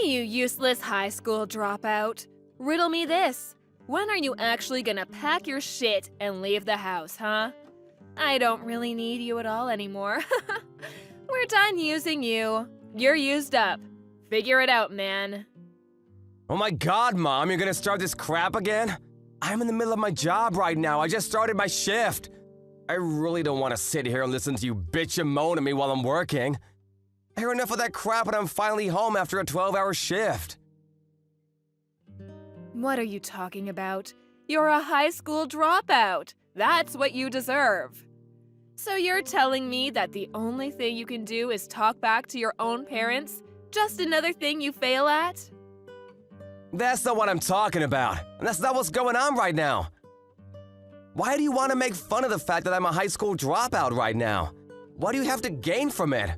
you useless high school dropout. Riddle me this. When are you actually gonna pack your shit and leave the house, huh? I don't really need you at all anymore. We're done using you. You're used up. Figure it out, man. Oh my god, Mom, you're gonna start this crap again? I'm in the middle of my job right now. I just started my shift. I really don't want to sit here and listen to you bitch and moan at me while I'm working. I heard enough of that crap and I'm finally home after a 12-hour shift. What are you talking about? You're a high school dropout. That's what you deserve. So you're telling me that the only thing you can do is talk back to your own parents? Just another thing you fail at? That's not what I'm talking about, and that's not what's going on right now. Why do you want to make fun of the fact that I'm a high school dropout right now? What do you have to gain from it?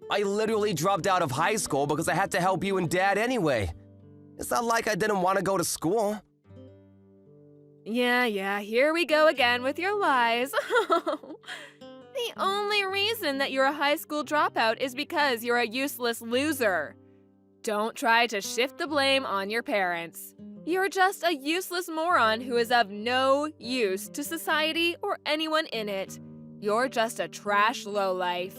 I literally dropped out of high school because I had to help you and Dad anyway. It's not like I didn't want to go to school. Yeah, here we go again with your lies. The only reason that you're a high school dropout is because you're a useless loser. Don't try to shift the blame on your parents. You're just a useless moron who is of no use to society or anyone in it. You're just a trash lowlife.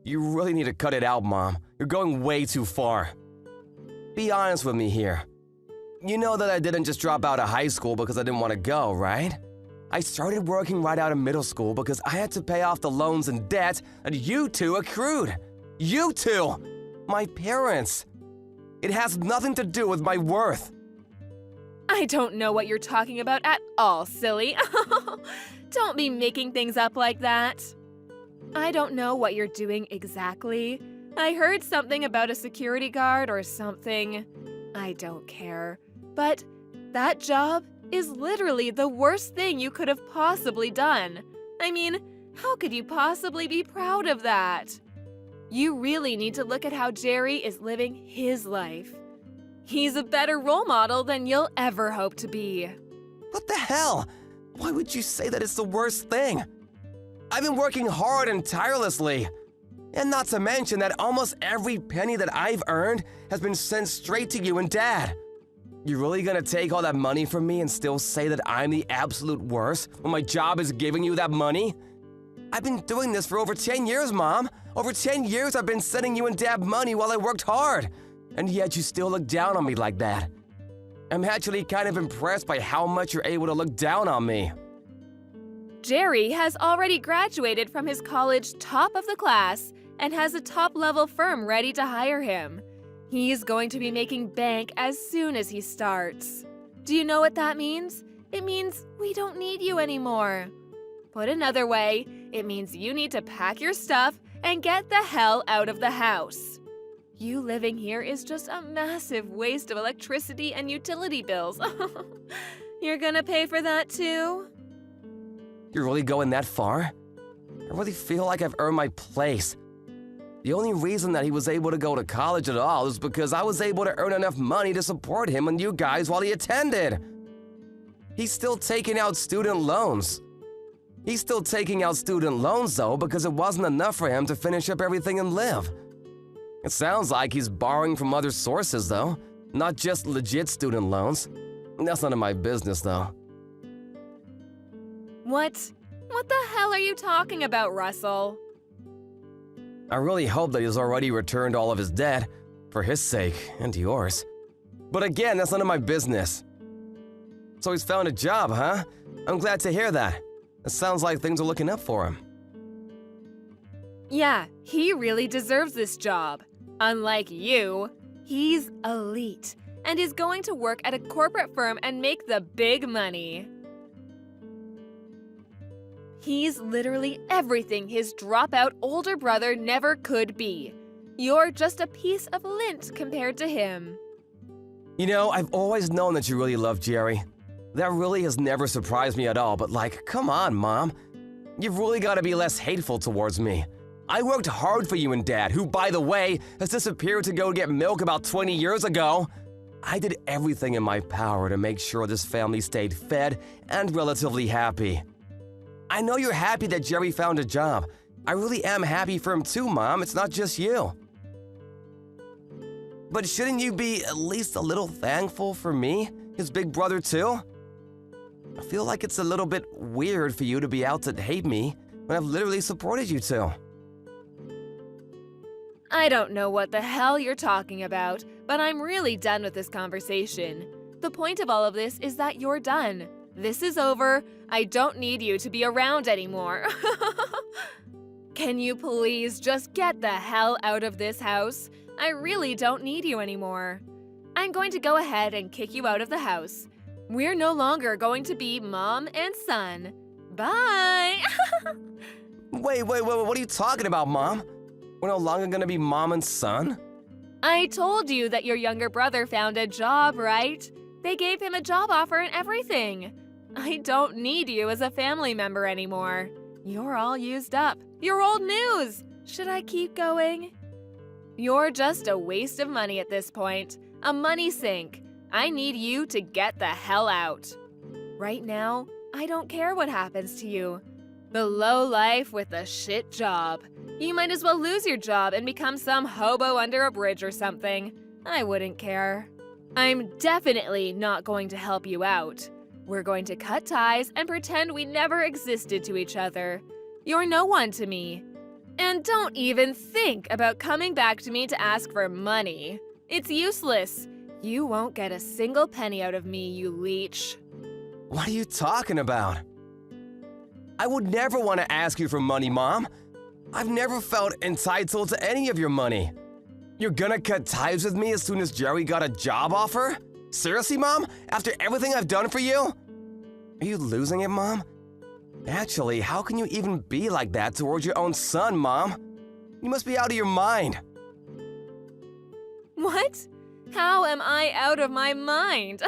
You really need to cut it out, Mom. You're going way too far. Be honest with me here. You know that I didn't just drop out of high school because I didn't want to go, right? I started working right out of middle school because I had to pay off the loans and debt that you two accrued. You two! My parents. It has nothing to do with my worth. I don't know what you're talking about at all, silly. Don't be making things up like that. I don't know what you're doing exactly. I heard something about a security guard or something. I don't care. But that job is literally the worst thing you could have possibly done. I mean, how could you possibly be proud of that? You really need to look at how Jerry is living his life. He's a better role model than you'll ever hope to be. What the hell? Why would you say that it's the worst thing? I've been working hard and tirelessly. And not to mention that almost every penny that I've earned has been sent straight to you and Dad. You really gonna take all that money from me and still say that I'm the absolute worst when my job is giving you that money? I've been doing this for over 10 years, Mom. Over 10 years I've been sending you and Dad money while I worked hard. And yet you still look down on me like that. I'm actually kind of impressed by how much you're able to look down on me. Jerry has already graduated from his college top of the class and has a top-level firm ready to hire him. He's going to be making bank as soon as he starts. Do you know what that means? It means we don't need you anymore. Put another way, it means you need to pack your stuff and get the hell out of the house. You living here is just a massive waste of electricity and utility bills. You're gonna pay for that too? You're really going that far? I really feel like I've earned my place. The only reason that he was able to go to college at all is because I was able to earn enough money to support him and you guys while he attended. He's still taking out student loans. He's still taking out student loans, though, because it wasn't enough for him to finish up everything and live. It sounds like he's borrowing from other sources, though, not just legit student loans. That's none of my business, though. What the hell are you talking about, Russell? I really hope that he's already returned all of his debt, for his sake and yours. But again, that's none of my business. So he's found a job, huh? I'm glad to hear that. It sounds like things are looking up for him. Yeah, he really deserves this job. Unlike you, he's elite and is going to work at a corporate firm and make the big money. He's literally everything his dropout older brother never could be. You're just a piece of lint compared to him. You know, I've always known that you really love Jerry. That really has never surprised me at all, but like, come on, Mom. You've really got to be less hateful towards me. I worked hard for you and Dad, who, by the way, has disappeared to go get milk about 20 years ago. I did everything in my power to make sure this family stayed fed and relatively happy. I know you're happy that Jerry found a job. I really am happy for him too, Mom. It's not just you. But shouldn't you be at least a little thankful for me, his big brother too? I feel like it's a little bit weird for you to be out to hate me when I've literally supported you two. I don't know what the hell you're talking about, but I'm really done with this conversation. The point of all of this is that you're done. This is over. I don't need you to be around anymore. Can you please just get the hell out of this house? I really don't need you anymore. I'm going to go ahead and kick you out of the house. We're no longer going to be mom and son. Bye! Wait, what are you talking about, Mom? We're no longer gonna be mom and son? I told you that your younger brother found a job, right? They gave him a job offer and everything. I don't need you as a family member anymore. You're all used up. You're old news. Should I keep going? You're just a waste of money at this point. A money sink. I need you to get the hell out. Right now, I don't care what happens to you. The low life with a shit job. You might as well lose your job and become some hobo under a bridge or something. I wouldn't care. I'm definitely not going to help you out. We're going to cut ties and pretend we never existed to each other. You're no one to me. And don't even think about coming back to me to ask for money. It's useless. You won't get a single penny out of me, you leech. What are you talking about? I would never want to ask you for money, Mom. I've never felt entitled to any of your money. You're gonna cut ties with me as soon as Jerry got a job offer? Seriously, Mom? After everything I've done for you? Are you losing it, Mom? Actually, how can you even be like that towards your own son, Mom? You must be out of your mind. What? How am I out of my mind?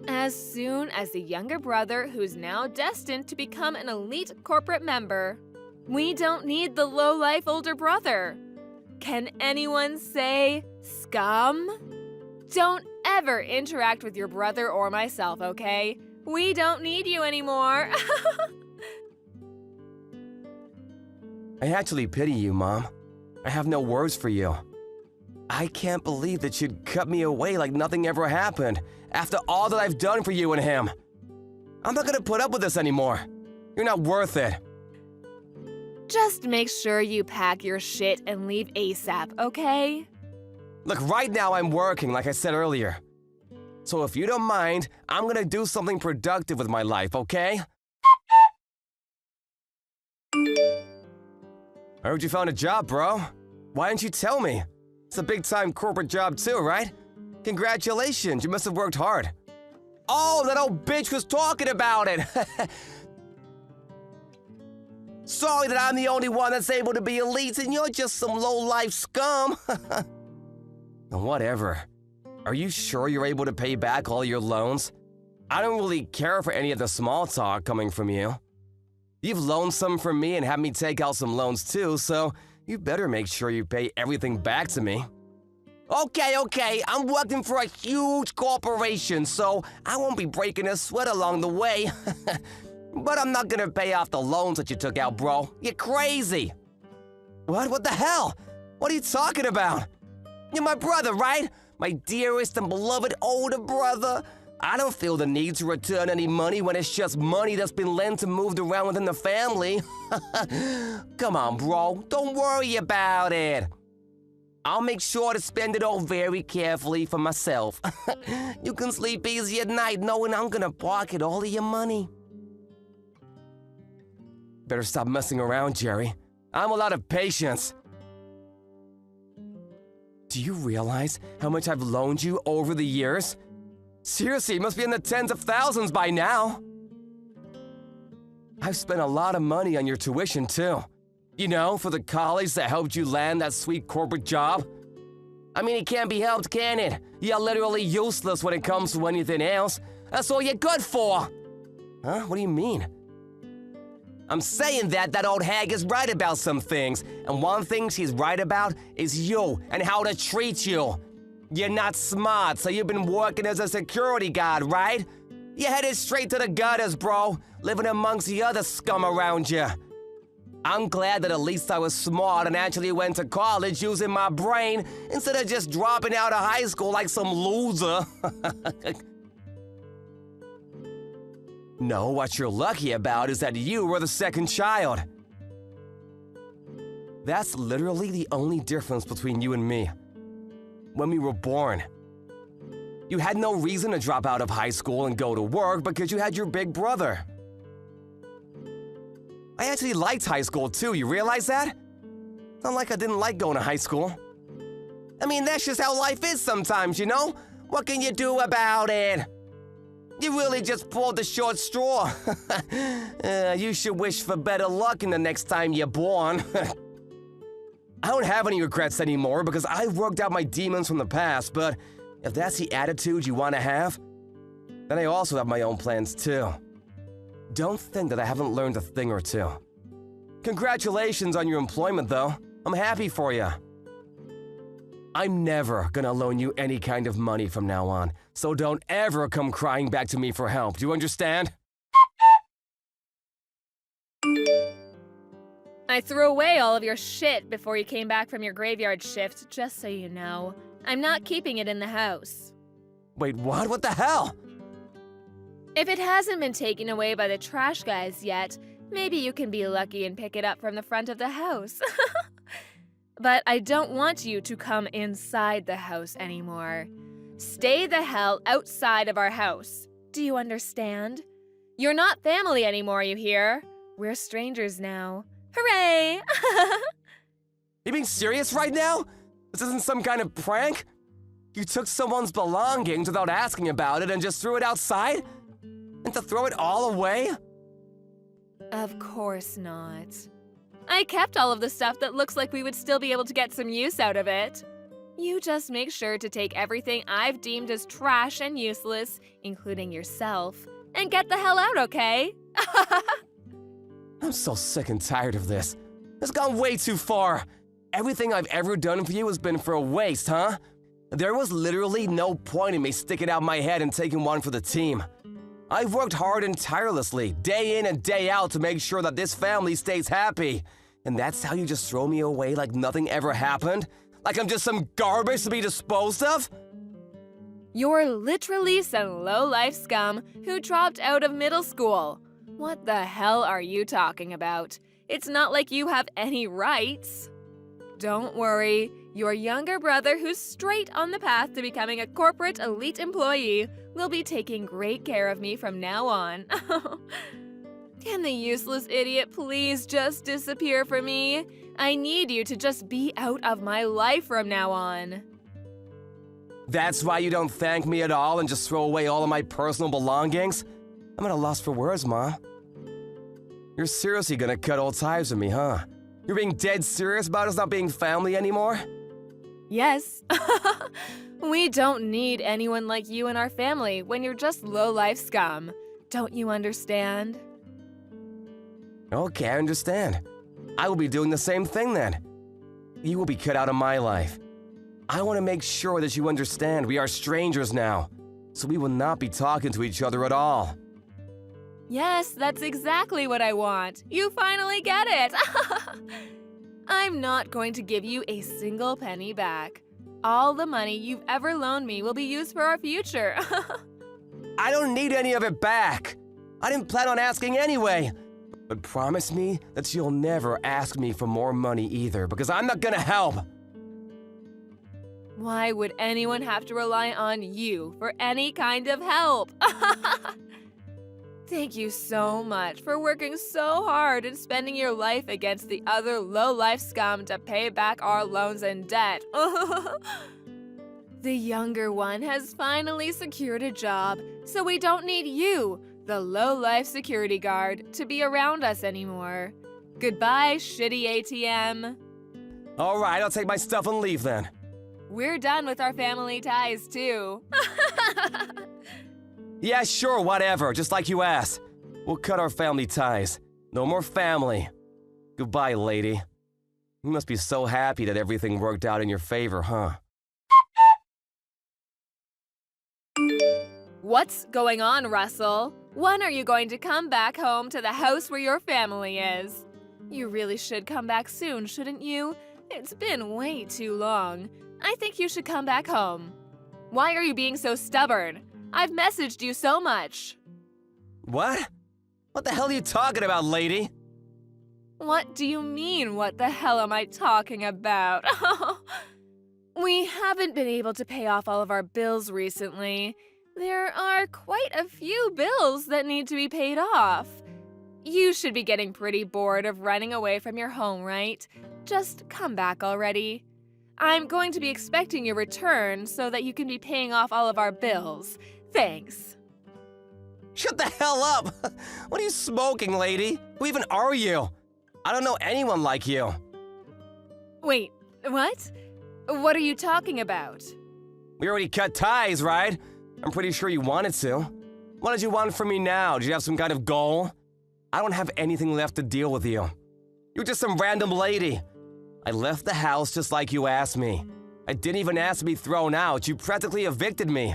As soon as the younger brother, who's now destined to become an elite corporate member. We don't need the low-life older brother. Can anyone say scum? Don't ever interact with your brother or myself, okay? We don't need you anymore. I actually pity you, Mom. I have no words for you. I can't believe that you'd cut me away like nothing ever happened after all that I've done for you and him. I'm not gonna put up with this anymore. You're not worth it. Just make sure you pack your shit and leave ASAP, okay? Look, right now I'm working, like I said earlier. So if you don't mind, I'm gonna do something productive with my life, okay? I heard you found a job, bro. Why didn't you tell me? It's a big-time corporate job too, right? Congratulations, you must have worked hard. Oh, that old bitch was talking about it! Sorry that I'm the only one that's able to be elite and you're just some low-life scum. Whatever. Are you sure you're able to pay back all your loans? I don't really care for any of the small talk coming from you. You've loaned some from me and had me take out some loans too, so you better make sure you pay everything back to me. Okay, I'm working for a huge corporation, so I won't be breaking a sweat along the way. But I'm not gonna pay off the loans that you took out, bro. You're crazy. What the hell? What are you talking about? You're my brother, right? My dearest and beloved older brother. I don't feel the need to return any money when it's just money that's been lent and moved around within the family. Come on, bro. Don't worry about it. I'll make sure to spend it all very carefully for myself. You can sleep easy at night knowing I'm gonna pocket all of your money. Better stop messing around, Jerry. I'm all out of patience. Do you realize how much I've loaned you over the years? Seriously, it must be in the tens of thousands by now. I've spent a lot of money on your tuition, too. You know, for the college that helped you land that sweet corporate job. I mean, it can't be helped, can it? You're literally useless when it comes to anything else. That's all you're good for. Huh? What do you mean? I'm saying that old hag is right about some things, and one thing she's right about is you and how to treat you. You're not smart, so you've been working as a security guard, right? You're headed straight to the gutters, bro, living amongst the other scum around you. I'm glad that at least I was smart and actually went to college using my brain instead of just dropping out of high school like some loser. No, what you're lucky about is that you were the second child. That's literally the only difference between you and me. When we were born, you had no reason to drop out of high school and go to work because you had your big brother. I actually liked high school too, you realize that? It's not like I didn't like going to high school. I mean, that's just how life is sometimes, you know? What can you do about it? You really just pulled the short straw. You should wish for better luck in the next time you're born. I don't have any regrets anymore because I've worked out my demons from the past, but if that's the attitude you want to have, then I also have my own plans too. Don't think that I haven't learned a thing or two. Congratulations on your employment though. I'm happy for you. I'm never gonna loan you any kind of money from now on, so don't ever come crying back to me for help. Do you understand? I threw away all of your shit before you came back from your graveyard shift, just so you know. I'm not keeping it in the house. Wait, what? What the hell? If it hasn't been taken away by the trash guys yet, maybe you can be lucky and pick it up from the front of the house. But I don't want you to come inside the house anymore. Stay the hell outside of our house. Do you understand? You're not family anymore, you hear? We're strangers now. Hooray! You being serious right now? This isn't some kind of prank? You took someone's belongings without asking about it and just threw it outside? And to throw it all away? Of course not. I kept all of the stuff that looks like we would still be able to get some use out of it. You just make sure to take everything I've deemed as trash and useless, including yourself, and get the hell out, okay? I'm so sick and tired of this. It's gone way too far. Everything I've ever done for you has been for a waste, huh? There was literally no point in me sticking out my head and taking one for the team. I've worked hard and tirelessly, day in and day out, to make sure that this family stays happy. And that's how you just throw me away like nothing ever happened? Like I'm just some garbage to be disposed of? You're literally some low-life scum who dropped out of middle school. What the hell are you talking about? It's not like you have any rights. Don't worry, your younger brother, who's straight on the path to becoming a corporate elite employee, will be taking great care of me from now on. Can the useless idiot please just disappear for me? I need you to just be out of my life from now on. That's why you don't thank me at all and just throw away all of my personal belongings? I'm at a loss for words, Mom. You're seriously gonna cut all ties with me, huh? You're being dead serious about us not being family anymore? Yes. We don't need anyone like you in our family when you're just low-life scum. Don't you understand? Okay, I understand. I will be doing the same thing then. You will be cut out of my life. I want to make sure that you understand we are strangers now, so we will not be talking to each other at all. Yes, that's exactly what I want. You finally get it. I'm not going to give you a single penny back. All the money you've ever loaned me will be used for our future. I don't need any of it back. I didn't plan on asking anyway. But promise me that you'll never ask me for more money either, because I'm not gonna help. Why would anyone have to rely on you for any kind of help? Thank you so much for working so hard and spending your life against the other low-life scum to pay back our loans and debt. The younger one has finally secured a job, so we don't need you, the low-life security guard, to be around us anymore. Goodbye, shitty ATM. All right, I'll take my stuff and leave then. We're done with our family ties, too. Yeah, sure, whatever, just like you asked. We'll cut our family ties. No more family. Goodbye, lady. You must be so happy that everything worked out in your favor, huh? What's going on, Russell? When are you going to come back home to the house where your family is? You really should come back soon, shouldn't you? It's been way too long. I think you should come back home. Why are you being so stubborn? I've messaged you so much. What? What the hell are you talking about, lady? What do you mean, what the hell am I talking about? We haven't been able to pay off all of our bills recently. There are quite a few bills that need to be paid off. You should be getting pretty bored of running away from your home, right? Just come back already. I'm going to be expecting your return so that you can be paying off all of our bills. Thanks. Shut the hell up! What are you smoking, lady? Who even are you? I don't know anyone like you. Wait, what? What are you talking about? We already cut ties, right? I'm pretty sure you wanted to. What did you want from me now? Did you have some kind of goal? I don't have anything left to deal with you. You're just some random lady. I left the house just like you asked me. I didn't even ask to be thrown out. You practically evicted me.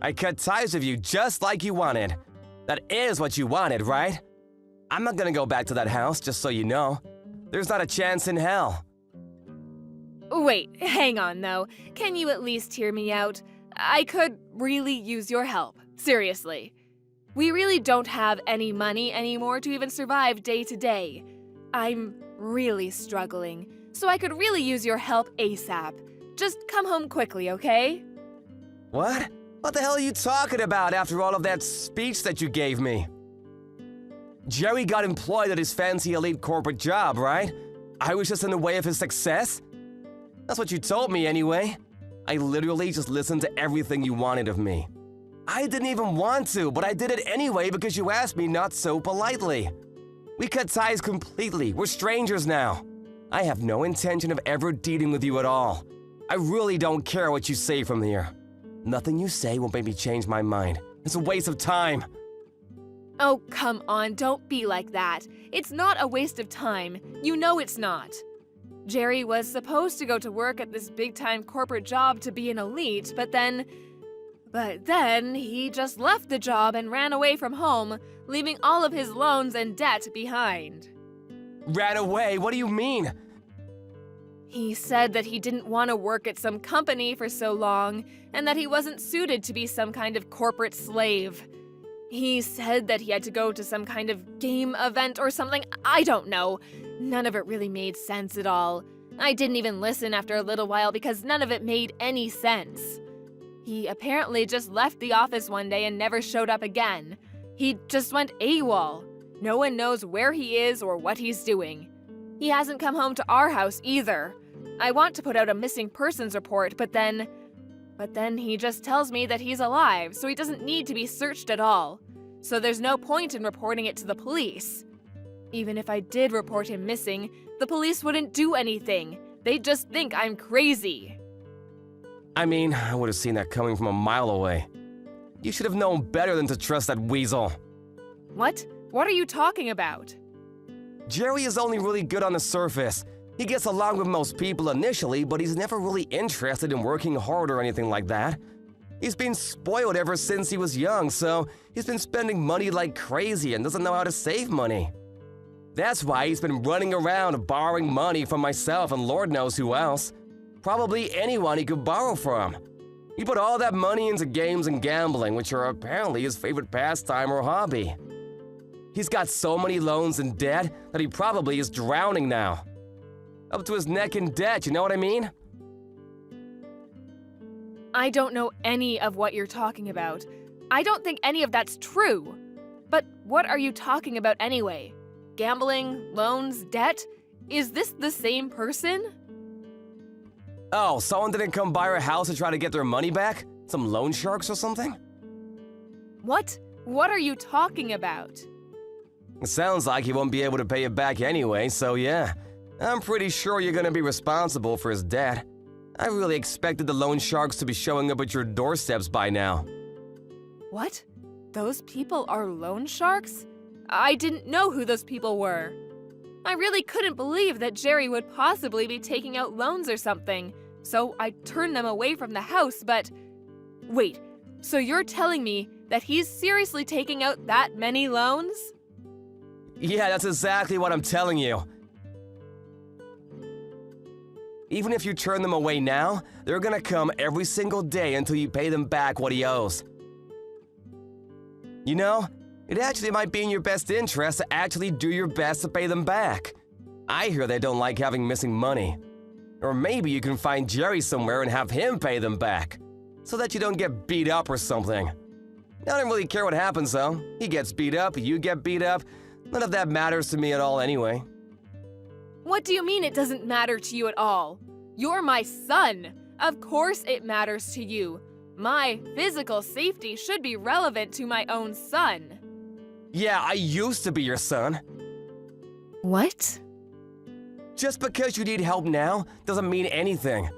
I cut ties with you just like you wanted. That is what you wanted, right? I'm not gonna go back to that house, just so you know. There's not a chance in hell. Wait, hang on though. Can you at least hear me out? I could really use your help. Seriously. We really don't have any money anymore to even survive day to day. I'm really struggling, so I could really use your help ASAP. Just come home quickly, okay? What? What the hell are you talking about after all of that speech that you gave me? Jerry got employed at his fancy elite corporate job, right? I was just in the way of his success? That's what you told me anyway. I literally just listened to everything you wanted of me. I didn't even want to, but I did it anyway because you asked me not so politely. We cut ties completely. We're strangers now. I have no intention of ever dealing with you at all. I really don't care what you say from here. Nothing you say will make me change my mind. It's a waste of time. Oh, come on, don't be like that. It's not a waste of time. You know it's not. Jerry was supposed to go to work at this big-time corporate job to be an elite, but then he just left the job and ran away from home, leaving all of his loans and debt behind. Ran away? What do you mean? He said that he didn't want to work at some company for so long, and that he wasn't suited to be some kind of corporate slave. He said that he had to go to some kind of game event or something. I don't know. None of it really made sense at all. I didn't even listen after a little while because none of it made any sense. He apparently just left the office one day and never showed up again. He just went AWOL. No one knows where he is or what he's doing. He hasn't come home to our house either. I want to put out a missing persons report, but then he just tells me that he's alive, so he doesn't need to be searched at all. So there's no point in reporting it to the police. Even if I did report him missing, the police wouldn't do anything. They'd just think I'm crazy. I mean, I would have seen that coming from a mile away. You should have known better than to trust that weasel. What? What are you talking about? Jerry is only really good on the surface. He gets along with most people initially, but he's never really interested in working hard or anything like that. He's been spoiled ever since he was young, so he's been spending money like crazy and doesn't know how to save money. That's why he's been running around borrowing money from myself and Lord knows who else. Probably anyone he could borrow from. He put all that money into games and gambling, which are apparently his favorite pastime or hobby. He's got so many loans and debt that he probably is drowning now. Up to his neck in debt, you know what I mean? I don't know any of what you're talking about. I don't think any of that's true. But what are you talking about anyway? Gambling, loans, debt? Is this the same person? Oh, someone didn't come by our house to try to get their money back? Some loan sharks or something? What? What are you talking about? It sounds like he won't be able to pay it back anyway, so yeah. I'm pretty sure you're gonna be responsible for his debt. I really expected the loan sharks to be showing up at your doorsteps by now. What? Those people are loan sharks? I didn't know who those people were. I really couldn't believe that Jerry would possibly be taking out loans or something, so I turned them away from the house, but... Wait, so you're telling me that he's seriously taking out that many loans? Yeah, that's exactly what I'm telling you. Even if you turn them away now, they're gonna come every single day until you pay them back what he owes. You know, it actually might be in your best interest to actually do your best to pay them back. I hear they don't like having missing money. Or maybe you can find Jerry somewhere and have him pay them back, so that you don't get beat up or something. I don't really care what happens though. He gets beat up, you get beat up. None of that matters to me at all anyway. What do you mean it doesn't matter to you at all? You're my son. Of course it matters to you. My physical safety should be relevant to my own son. Yeah, I used to be your son. What? Just because you need help now doesn't mean anything.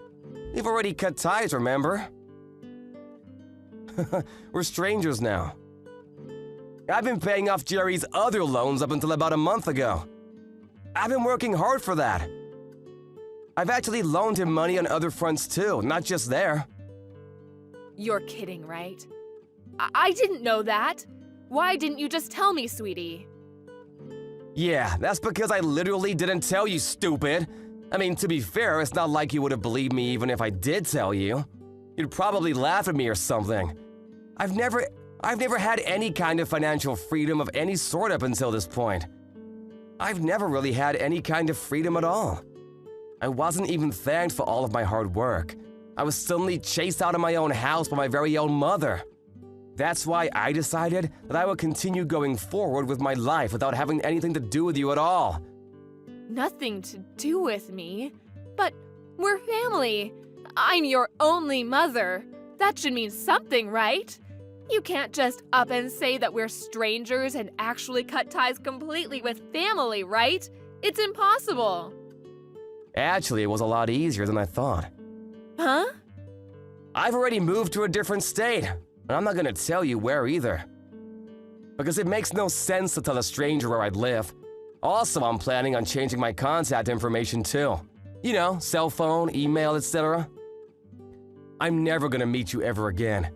We've already cut ties, remember? We're strangers now. I've been paying off Jerry's other loans up until about a month ago. I've been working hard for that. I've actually loaned him money on other fronts too, not just there. You're kidding, right? I didn't know that. Why didn't you just tell me, sweetie? Yeah, that's because I literally didn't tell you, stupid. I mean, to be fair, it's not like you would have believed me even if I did tell you. You'd probably laugh at me or something. I've never had any kind of financial freedom of any sort up until this point. I've never really had any kind of freedom at all. I wasn't even thanked for all of my hard work. I was suddenly chased out of my own house by my very own mother. That's why I decided that I would continue going forward with my life without having anything to do with you at all. Nothing to do with me? But we're family. I'm your only mother. That should mean something, right? You can't just up and say that we're strangers and actually cut ties completely with family, right? It's impossible. Actually, it was a lot easier than I thought. Huh? I've already moved to a different state, and I'm not gonna tell you where either. Because it makes no sense to tell a stranger where I'd live. Also, I'm planning on changing my contact information too. You know, cell phone, email, etc. I'm never gonna meet you ever again.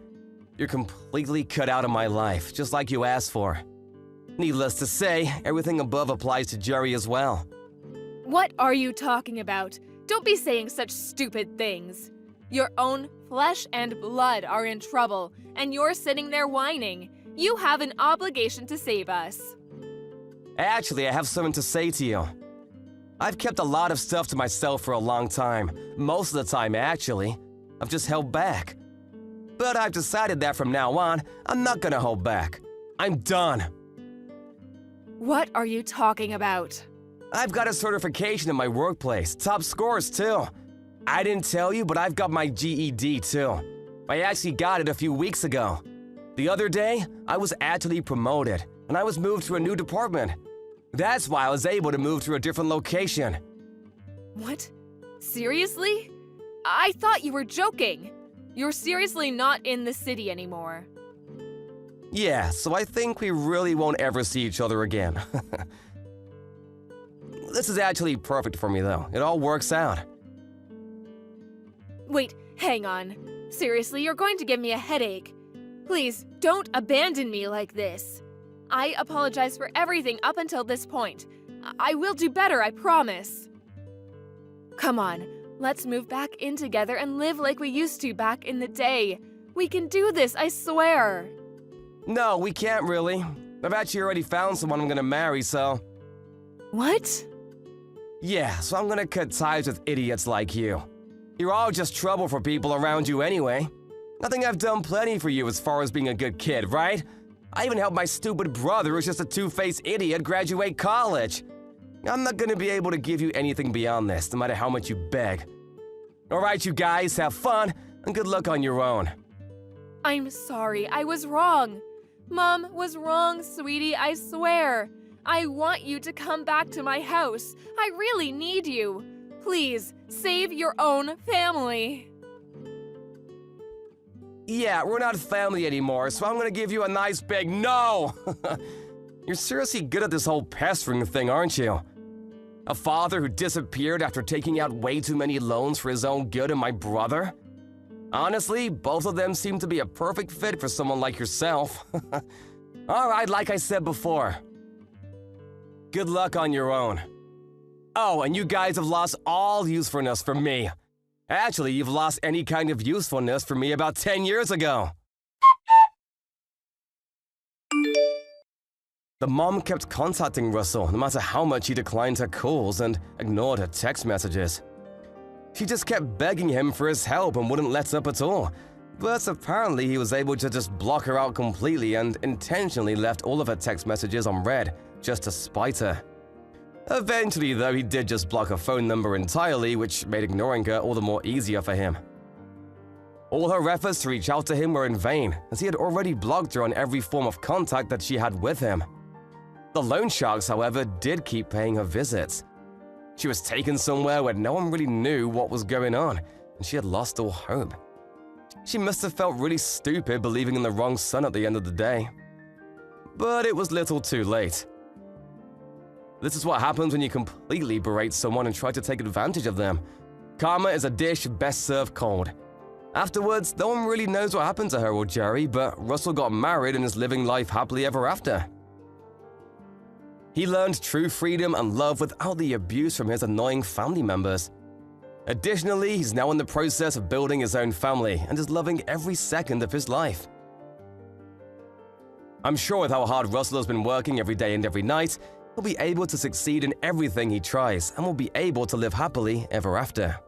You're completely cut out of my life, just like you asked for. Needless to say, everything above applies to Jerry as well. What are you talking about? Don't be saying such stupid things. Your own flesh and blood are in trouble, and you're sitting there whining. You have an obligation to save us. Actually, I have something to say to you. I've kept a lot of stuff to myself for a long time. Most of the time, actually. I've just held back. But I've decided that from now on, I'm not gonna hold back. I'm done. What are you talking about? I've got a certification in my workplace, top scores too. I didn't tell you, but I've got my GED too. I actually got it a few weeks ago. The other day, I was actually promoted, and I was moved to a new department. That's why I was able to move to a different location. What? Seriously? I thought you were joking. You're seriously not in the city anymore. Yeah, so I think we really won't ever see each other again. This is actually perfect for me though. It all works out. Wait, hang on. Seriously, you're going to give me a headache. Please, don't abandon me like this. I apologize for everything up until this point. I will do better, I promise. Come on, let's move back in together and live like we used to back in the day. We can do this, I swear. No, we can't really. I've actually already found someone I'm gonna marry, so... What? Yeah, so I'm gonna cut ties with idiots like you. You're all just trouble for people around you anyway. I think I've done plenty for you as far as being a good kid, right? I even helped my stupid brother, who's just a two-faced idiot, graduate college. I'm not gonna be able to give you anything beyond this, no matter how much you beg. Alright, you guys, have fun, and good luck on your own. I'm sorry, I was wrong. Mom was wrong, sweetie, I swear. I want you to come back to my house. I really need you. Please, save your own family. Yeah, we're not family anymore, so I'm gonna give you a nice big no! You're seriously good at this whole pestering thing, aren't you? A father who disappeared after taking out way too many loans for his own good and my brother? Honestly, both of them seem to be a perfect fit for someone like yourself. Alright, like I said before. Good luck on your own. Oh, and you guys have lost all usefulness for me. Actually, you've lost any kind of usefulness for me about 10 years ago. The mom kept contacting Russell no matter how much he declined her calls and ignored her text messages. She just kept begging him for his help and wouldn't let up at all. But apparently he was able to just block her out completely and intentionally left all of her text messages unread just to spite her. Eventually, though, he did just block her phone number entirely, which made ignoring her all the more easier for him. All her efforts to reach out to him were in vain, as he had already blocked her on every form of contact that she had with him. The loan sharks, however, did keep paying her visits. She was taken somewhere where no one really knew what was going on, and she had lost all hope. She must have felt really stupid believing in the wrong son at the end of the day. But it was little too late. This is what happens when you completely berate someone and try to take advantage of them. Karma is a dish best served cold. Afterwards, no one really knows what happened to her or Jerry, but Russell got married and is living life happily ever after. He learned true freedom and love without the abuse from his annoying family members. Additionally, he's now in the process of building his own family and is loving every second of his life. I'm sure with how hard Russell has been working every day and every night, he'll be able to succeed in everything he tries and will be able to live happily ever after.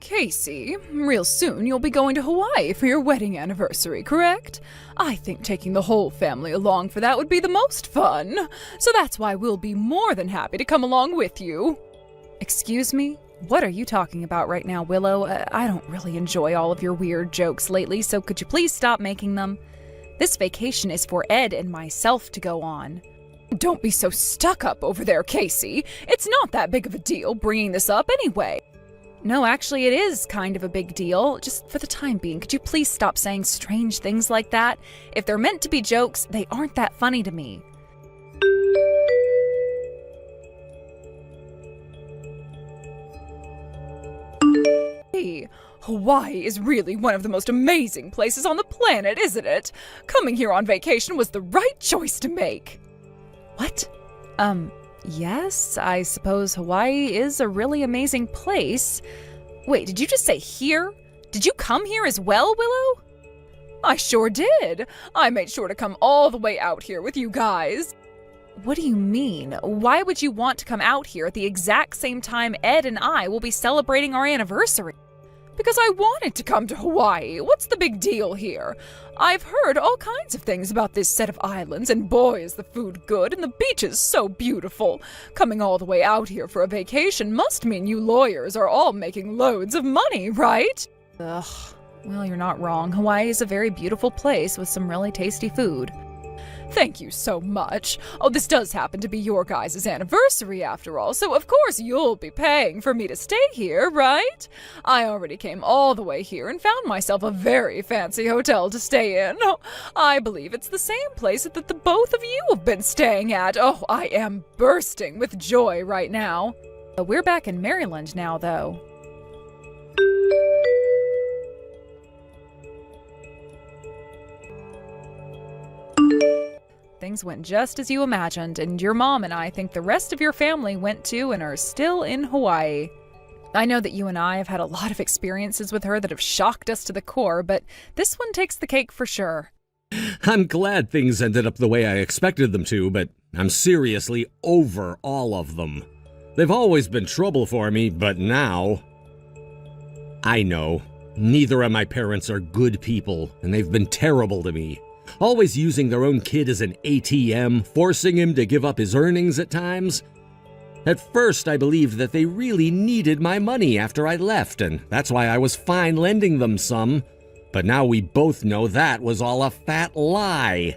Casey, real soon you'll be going to Hawaii for your wedding anniversary, correct? I think taking the whole family along for that would be the most fun. So that's why we'll be more than happy to come along with you. Excuse me? What are you talking about right now, Willow? I don't really enjoy all of your weird jokes lately, so could you please stop making them? This vacation is for Ed and myself to go on. Don't be so stuck up over there, Casey. It's not that big of a deal bringing this up anyway. No, actually, it is kind of a big deal. Just for the time being, could you please stop saying strange things like that? If they're meant to be jokes, they aren't that funny to me. Hey, Hawaii is really one of the most amazing places on the planet, isn't it? Coming here on vacation was the right choice to make. What? Yes, I suppose Hawaii is a really amazing place. Wait, did you just say here? Did you come here as well, Willow? I sure did. I made sure to come all the way out here with you guys. What do you mean? Why would you want to come out here at the exact same time Ed and I will be celebrating our anniversary? Because I wanted to come to Hawaii. What's the big deal here? I've heard all kinds of things about this set of islands, and boy is the food good and the beaches so beautiful. Coming all the way out here for a vacation must mean you lawyers are all making loads of money, right? Ugh, well, you're not wrong. Hawaii is a very beautiful place with some really tasty food. Thank you so much. Oh, this does happen to be your guys' anniversary after all, so of course you'll be paying for me to stay here, right? I already came all the way here and found myself a very fancy hotel to stay in. Oh, I believe it's the same place that the both of you have been staying at. Oh, I am bursting with joy right now. We're back in Maryland now, though. Things went just as you imagined, and your mom and I think the rest of your family went to and are still in Hawaii. I know that you and I have had a lot of experiences with her that have shocked us to the core, but this one takes the cake for sure. I'm glad things ended up the way I expected them to, but I'm seriously over all of them. They've always been trouble for me, but now... I know. Neither of my parents are good people, and they've been terrible to me. Always using their own kid as an ATM, forcing him to give up his earnings at times. At first, I believed that they really needed my money after I left, and that's why I was fine lending them some. But now we both know that was all a fat lie.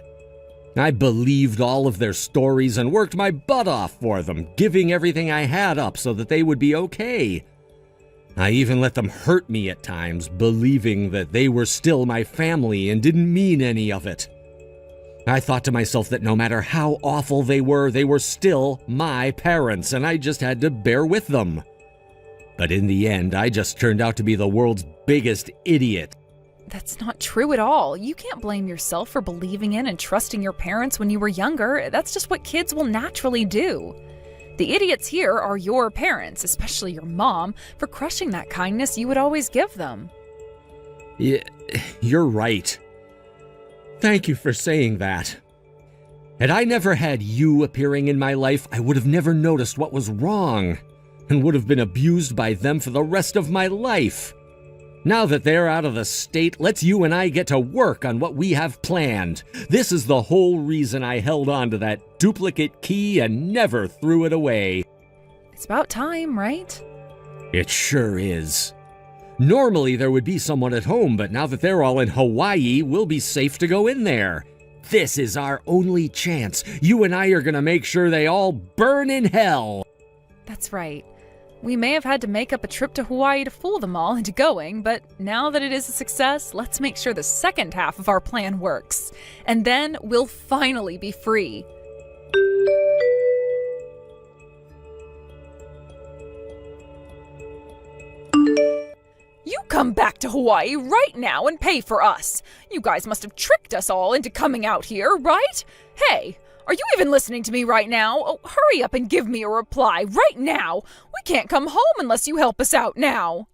I believed all of their stories and worked my butt off for them, giving everything I had up so that they would be okay. I even let them hurt me at times, believing that they were still my family and didn't mean any of it. I thought to myself that no matter how awful they were still my parents, and I just had to bear with them. But in the end, I just turned out to be the world's biggest idiot. That's not true at all. You can't blame yourself for believing in and trusting your parents when you were younger. That's just what kids will naturally do. The idiots here are your parents, especially your mom, for crushing that kindness you would always give them. Yeah, you're right. Thank you for saying that. Had I never had you appearing in my life, I would have never noticed what was wrong, and would have been abused by them for the rest of my life. Now that they're out of the state, let's you and I get to work on what we have planned. This is the whole reason I held on to that duplicate key and never threw it away. It's about time, right? It sure is. Normally there would be someone at home, but now that they're all in Hawaii, we'll be safe to go in there. This is our only chance. You and I are gonna make sure they all burn in hell. That's right. We may have had to make up a trip to Hawaii to fool them all into going, but now that it is a success, let's make sure the second half of our plan works. And then we'll finally be free. You come back to Hawaii right now and pay for us. You guys must have tricked us all into coming out here, right? Hey, are you even listening to me right now? Oh, hurry up and give me a reply right now. We can't come home unless you help us out now.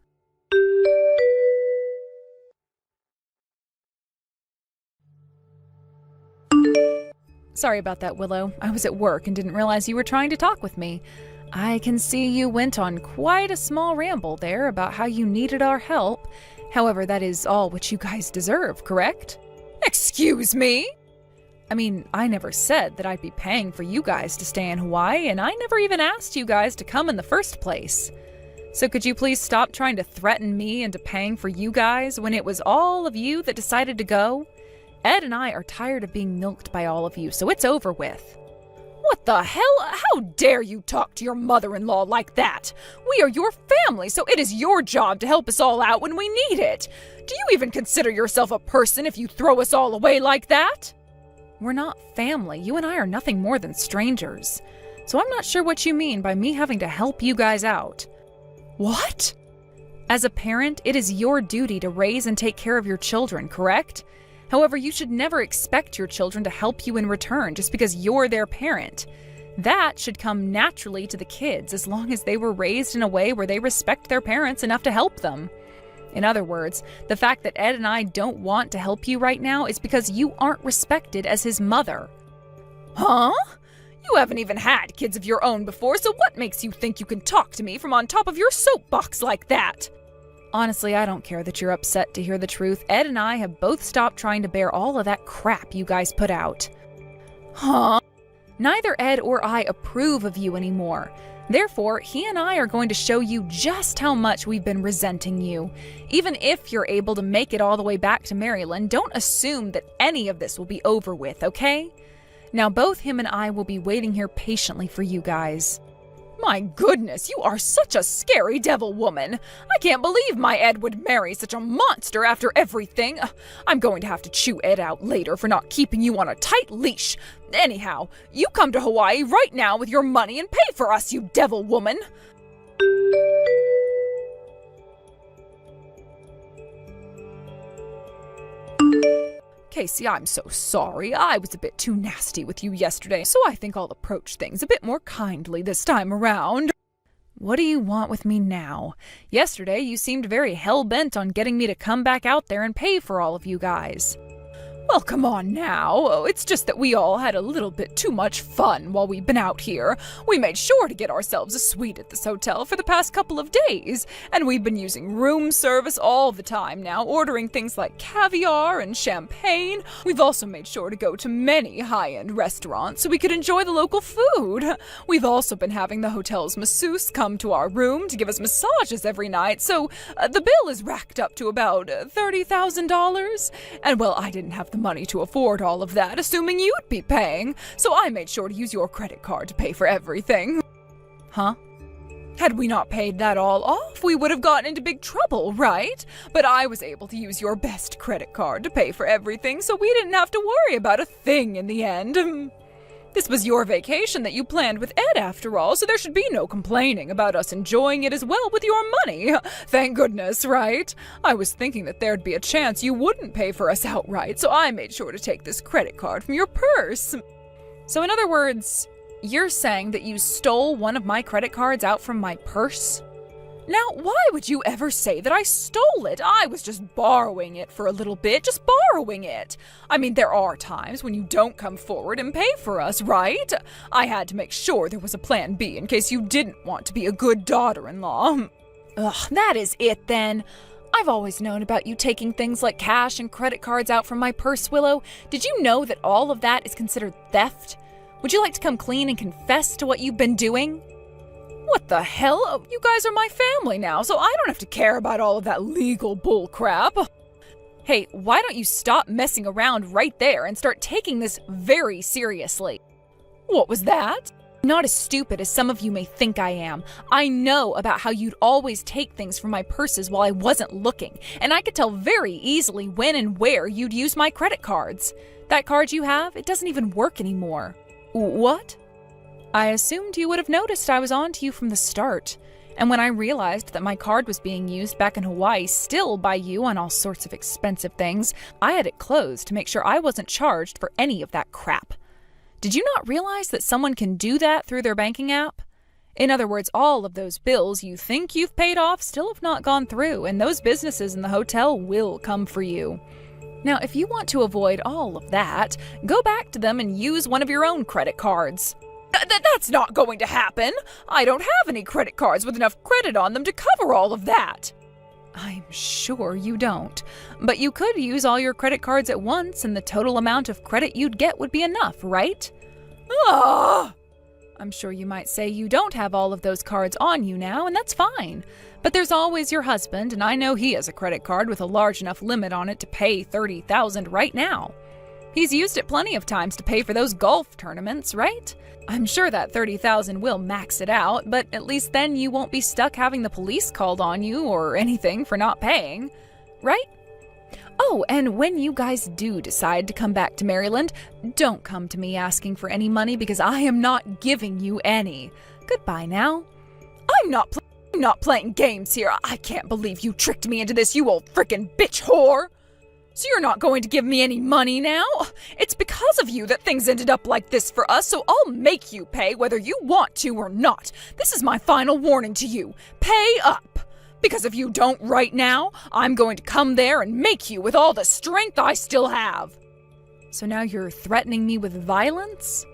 Sorry about that, Willow. I was at work and didn't realize you were trying to talk with me. I can see you went on quite a small ramble there about how you needed our help. However, that is all what you guys deserve, correct? Excuse me? I mean, I never said that I'd be paying for you guys to stay in Hawaii, and I never even asked you guys to come in the first place. So could you please stop trying to threaten me into paying for you guys when it was all of you that decided to go? Ed and I are tired of being milked by all of you, so it's over with. What the hell? How dare you talk to your mother-in-law like that? We are your family, so it is your job to help us all out when we need it. Do you even consider yourself a person if you throw us all away like that? We're not family. You and I are nothing more than strangers. So I'm not sure what you mean by me having to help you guys out. What? As a parent, it is your duty to raise and take care of your children, correct? However, you should never expect your children to help you in return just because you're their parent. That should come naturally to the kids as long as they were raised in a way where they respect their parents enough to help them. In other words, the fact that Ed and I don't want to help you right now is because you aren't respected as his mother. Huh? You haven't even had kids of your own before, so what makes you think you can talk to me from on top of your soapbox like that? Honestly, I don't care that you're upset to hear the truth. Ed and I have both stopped trying to bear all of that crap you guys put out. Huh? Neither Ed or I approve of you anymore. Therefore, he and I are going to show you just how much we've been resenting you. Even if you're able to make it all the way back to Maryland, don't assume that any of this will be over with, okay? Now, both him and I will be waiting here patiently for you guys. My goodness, you are such a scary devil woman. I can't believe my Ed would marry such a monster after everything. I'm going to have to chew Ed out later for not keeping you on a tight leash. Anyhow, you come to Hawaii right now with your money and pay for us, you devil woman. Casey, I'm so sorry. I was a bit too nasty with you yesterday, so I think I'll approach things a bit more kindly this time around. What do you want with me now? Yesterday, you seemed very hell-bent on getting me to come back out there and pay for all of you guys. Well, come on now. It's just that we all had a little bit too much fun while we've been out here. We made sure to get ourselves a suite at this hotel for the past couple of days, and we've been using room service all the time now, ordering things like caviar and champagne. We've also made sure to go to many high-end restaurants so we could enjoy the local food. We've also been having the hotel's masseuse come to our room to give us massages every night, so the bill is racked up to about $30,000. And well, I didn't have the the money to afford all of that, assuming you'd be paying, so I made sure to use your credit card to pay for everything. Huh? Had we not paid that all off, we would have gotten into big trouble, right? But I was able to use your best credit card to pay for everything, so we didn't have to worry about a thing in the end. This was your vacation that you planned with Ed, after all, so there should be no complaining about us enjoying it as well with your money. Thank goodness, right? I was thinking that there'd be a chance you wouldn't pay for us outright, so I made sure to take this credit card from your purse. So in other words, you're saying that you stole one of my credit cards out from my purse? Now, why would you ever say that I stole it? I was just borrowing it for a little bit, just borrowing it. I mean, there are times when you don't come forward and pay for us, right? I had to make sure there was a plan B in case you didn't want to be a good daughter-in-law. Ugh, that is it then. I've always known about you taking things like cash and credit cards out from my purse, Willow. Did you know that all of that is considered theft? Would you like to come clean and confess to what you've been doing? What the hell? Oh, you guys are my family now, so I don't have to care about all of that legal bullcrap. Hey, why don't you stop messing around right there and start taking this very seriously? What was that? I'm not as stupid as some of you may think I am. I know about how you'd always take things from my purses while I wasn't looking, and I could tell very easily when and where you'd use my credit cards. That card you have, it doesn't even work anymore. What? I assumed you would have noticed I was on to you from the start. And when I realized that my card was being used back in Hawaii still by you on all sorts of expensive things, I had it closed to make sure I wasn't charged for any of that crap. Did you not realize that someone can do that through their banking app? In other words, all of those bills you think you've paid off still have not gone through, and those businesses in the hotel will come for you. Now, if you want to avoid all of that, go back to them and use one of your own credit cards. That's not going to happen. I don't have any credit cards with enough credit on them to cover all of that. I'm sure you don't. But you could use all your credit cards at once and the total amount of credit you'd get would be enough, right? Ah! I'm sure you might say you don't have all of those cards on you now, and that's fine. But there's always your husband, and I know he has a credit card with a large enough limit on it to pay $30,000 right now. He's used it plenty of times to pay for those golf tournaments, right? I'm sure that $30,000 will max it out, but at least then you won't be stuck having the police called on you or anything for not paying, right? Oh, and when you guys do decide to come back to Maryland, don't come to me asking for any money because I am not giving you any. Goodbye now. I'm not playing games here. I can't believe you tricked me into this, you old frickin' bitch whore. So you're not going to give me any money now? It's because of you that things ended up like this for us, so I'll make you pay whether you want to or not. This is my final warning to you. Pay up. Because if you don't right now, I'm going to come there and make you with all the strength I still have. So now you're threatening me with violence?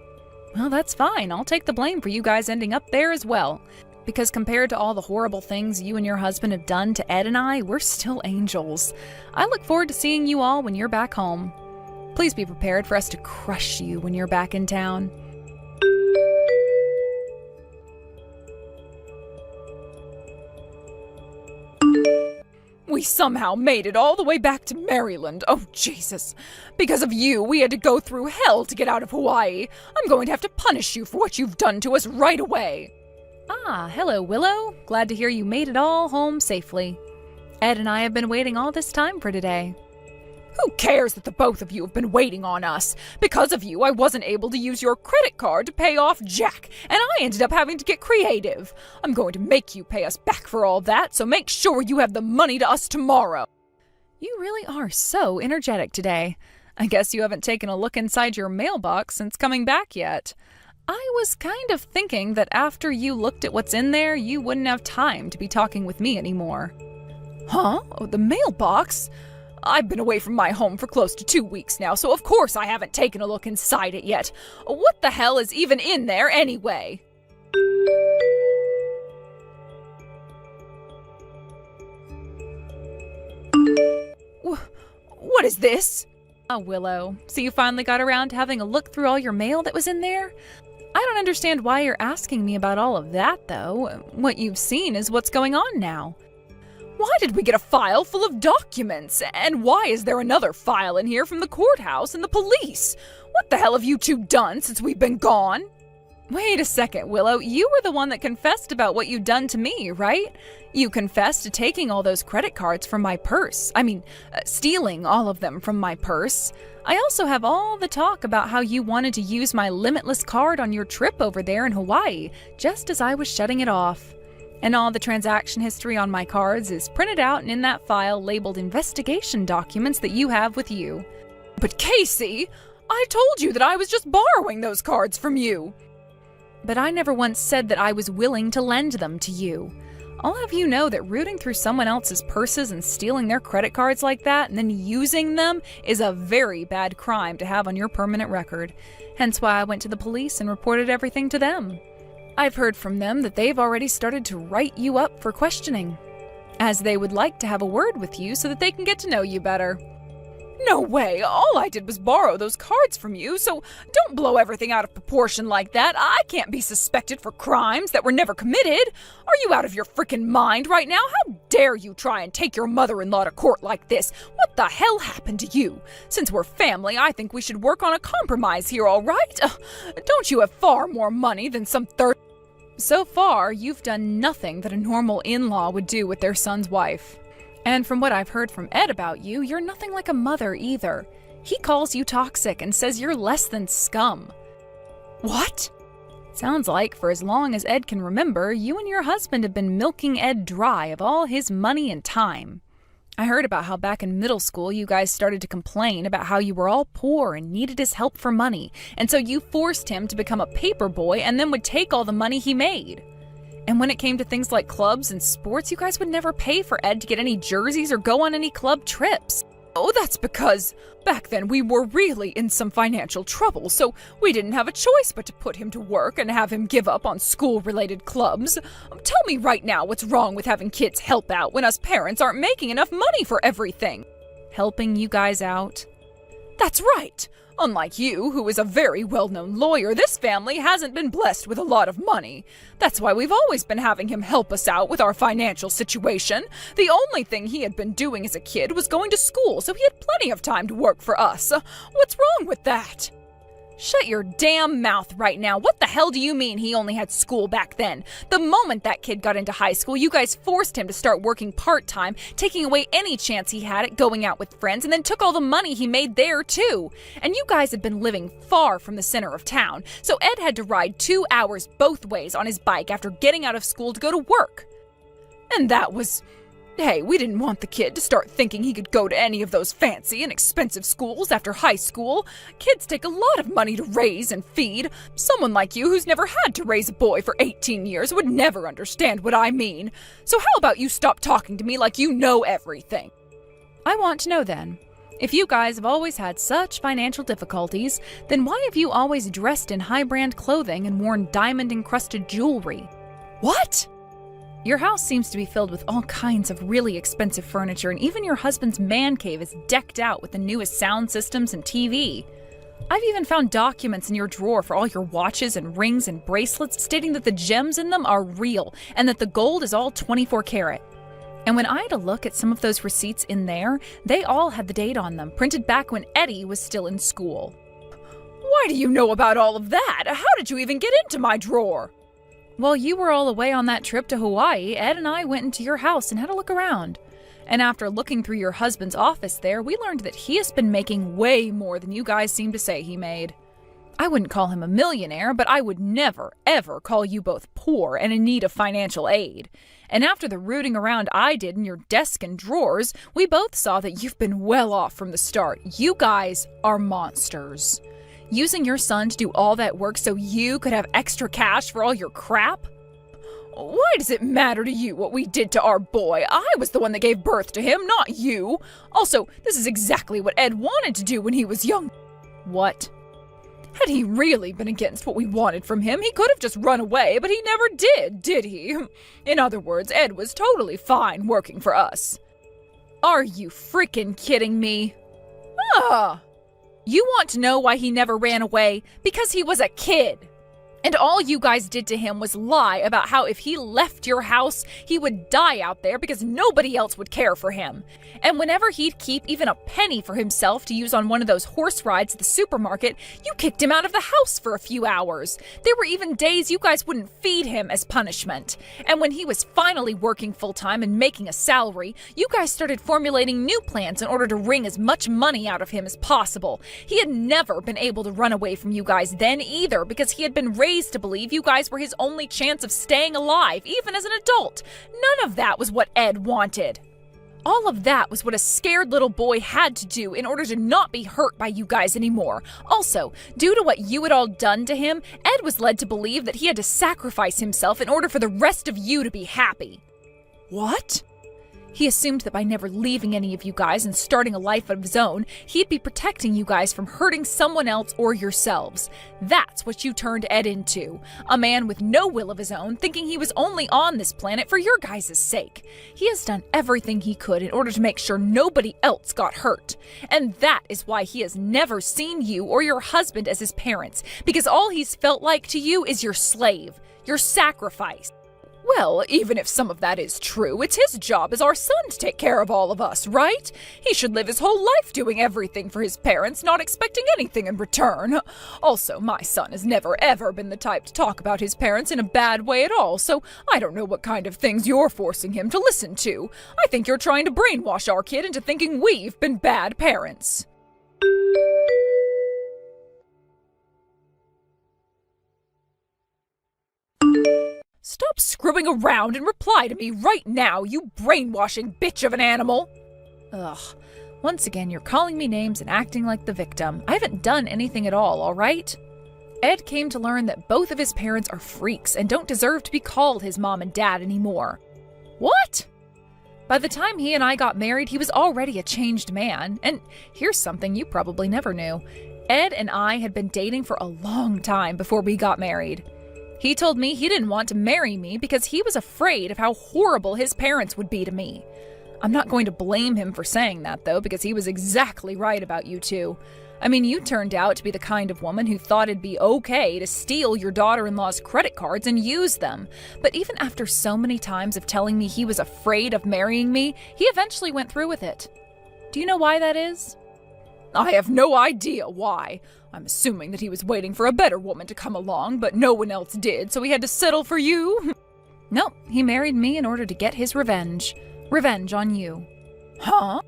Well, that's fine. I'll take the blame for you guys ending up there as well. Because compared to all the horrible things you and your husband have done to Ed and I, we're still angels. I look forward to seeing you all when you're back home. Please be prepared for us to crush you when you're back in town. We somehow made it all the way back to Maryland. Oh, Jesus. Because of you, we had to go through hell to get out of Hawaii. I'm going to have to punish you for what you've done to us right away. Ah, hello, Willow. Glad to hear you made it all home safely. Ed and I have been waiting all this time for today. Who cares that the both of you have been waiting on us? Because of you, I wasn't able to use your credit card to pay off Jack, and I ended up having to get creative. I'm going to make you pay us back for all that, so make sure you have the money to us tomorrow. You really are so energetic today. I guess you haven't taken a look inside your mailbox since coming back yet. I was kind of thinking that after you looked at what's in there, you wouldn't have time to be talking with me anymore. Huh? Oh, the mailbox? I've been away from my home for close to 2 weeks now, so of course I haven't taken a look inside it yet. What the hell is even in there anyway? What is this? Oh, Willow, so you finally got around to having a look through all your mail that was in there? I don't understand why you're asking me about all of that, though. What you've seen is what's going on now. Why did we get a file full of documents? And why is there another file in here from the courthouse and the police? What the hell have you two done since we've been gone? Wait a second, Willow. You were the one that confessed about what you'd done to me, right? You confessed to taking all those credit cards from my purse. Stealing all of them from my purse. I also have all the talk about how you wanted to use my limitless card on your trip over there in Hawaii, just as I was shutting it off. And all the transaction history on my cards is printed out and in that file labeled investigation documents that you have with you. But Casey, I told you that I was just borrowing those cards from you. But I never once said that I was willing to lend them to you. I'll have you know that rooting through someone else's purses and stealing their credit cards like that and then using them is a very bad crime to have on your permanent record. Hence why I went to the police and reported everything to them. I've heard from them that they've already started to write you up for questioning, as they would like to have a word with you so that they can get to know you better. No way! All I did was borrow those cards from you, so don't blow everything out of proportion like that. I can't be suspected for crimes that were never committed. Are you out of your freaking mind right now? How dare you try and take your mother-in-law to court like this? What the hell happened to you? Since we're family, I think we should work on a compromise here, all right? Don't you have far more money than some third... So far, you've done nothing that a normal in-law would do with their son's wife. And from what I've heard from Ed about you, you're nothing like a mother either. He calls you toxic and says you're less than scum. What? Sounds like for as long as Ed can remember, you and your husband have been milking Ed dry of all his money and time. I heard about how back in middle school you guys started to complain about how you were all poor and needed his help for money, and so you forced him to become a paper boy and then would take all the money he made. And when it came to things like clubs and sports, you guys would never pay for Ed to get any jerseys or go on any club trips. Oh, that's because back then we were really in some financial trouble, so we didn't have a choice but to put him to work and have him give up on school-related clubs. Tell me right now what's wrong with having kids help out when us parents aren't making enough money for everything. Helping you guys out? That's right! Unlike you, who is a very well-known lawyer, this family hasn't been blessed with a lot of money. That's why we've always been having him help us out with our financial situation. The only thing he had been doing as a kid was going to school, so he had plenty of time to work for us. What's wrong with that? Shut your damn mouth right now. What the hell do you mean he only had school back then? The moment that kid got into high school, you guys forced him to start working part-time, taking away any chance he had at going out with friends, and then took all the money he made there, too. And you guys had been living far from the center of town, so Ed had to ride 2 hours both ways on his bike after getting out of school to go to work. And that was... Hey, we didn't want the kid to start thinking he could go to any of those fancy and expensive schools after high school. Kids take a lot of money to raise and feed. Someone like you who's never had to raise a boy for 18 years would never understand what I mean. So how about you stop talking to me like you know everything? I want to know then, if you guys have always had such financial difficulties, then why have you always dressed in high-brand clothing and worn diamond-encrusted jewelry? What? Your house seems to be filled with all kinds of really expensive furniture, and even your husband's man cave is decked out with the newest sound systems and TV. I've even found documents in your drawer for all your watches and rings and bracelets stating that the gems in them are real and that the gold is all 24 karat. And when I had a look at some of those receipts in there, they all had the date on them, printed back when Eddie was still in school. Why do you know about all of that? How did you even get into my drawer? While you were all away on that trip to Hawaii, Ed and I went into your house and had a look around. And after looking through your husband's office there, we learned that he has been making way more than you guys seem to say he made. I wouldn't call him a millionaire, but I would never, ever call you both poor and in need of financial aid. And after the rooting around I did in your desk and drawers, we both saw that you've been well off from the start. You guys are monsters. Using your son to do all that work so you could have extra cash for all your crap? Why does it matter to you what we did to our boy? I was the one that gave birth to him, not you. Also, this is exactly what Ed wanted to do when he was young. What? Had he really been against what we wanted from him, he could have just run away, but he never did he? In other words, Ed was totally fine working for us. Are you freaking kidding me? You want to know why he never ran away? Because he was a kid. And all you guys did to him was lie about how if he left your house, he would die out there because nobody else would care for him. And whenever he'd keep even a penny for himself to use on one of those horse rides at the supermarket, you kicked him out of the house for a few hours. There were even days you guys wouldn't feed him as punishment. And when he was finally working full-time and making a salary, you guys started formulating new plans in order to wring as much money out of him as possible. He had never been able to run away from you guys then either because he had been raised to believe you guys were his only chance of staying alive, even as an adult. None of that was what Ed wanted. All of that was what a scared little boy had to do in order to not be hurt by you guys anymore. Also, due to what you had all done to him, Ed was led to believe that he had to sacrifice himself in order for the rest of you to be happy. What? He assumed that by never leaving any of you guys and starting a life of his own, he'd be protecting you guys from hurting someone else or yourselves. That's what you turned Ed into. A man with no will of his own, thinking he was only on this planet for your guys' sake. He has done everything he could in order to make sure nobody else got hurt. And that is why he has never seen you or your husband as his parents, because all he's felt like to you is your slave, your sacrifice. Well, even if some of that is true, it's his job as our son to take care of all of us, right? He should live his whole life doing everything for his parents, not expecting anything in return. Also, my son has never ever been the type to talk about his parents in a bad way at all, so I don't know what kind of things you're forcing him to listen to. I think you're trying to brainwash our kid into thinking we've been bad parents. Stop screwing around and reply to me right now, you brainwashing bitch of an animal! Ugh. Once again, you're calling me names and acting like the victim. I haven't done anything at all right? Ed came to learn that both of his parents are freaks and don't deserve to be called his mom and dad anymore. What? By the time he and I got married, he was already a changed man. And here's something you probably never knew. Ed and I had been dating for a long time before we got married. He told me he didn't want to marry me because he was afraid of how horrible his parents would be to me. I'm not going to blame him for saying that, though, because he was exactly right about you two. I mean, you turned out to be the kind of woman who thought it'd be okay to steal your daughter-in-law's credit cards and use them. But even after so many times of telling me he was afraid of marrying me, he eventually went through with it. Do you know why that is? I have no idea why. I'm assuming that he was waiting for a better woman to come along, but no one else did, so he had to settle for you. Nope, he married me in order to get his revenge. Revenge on you. Huh?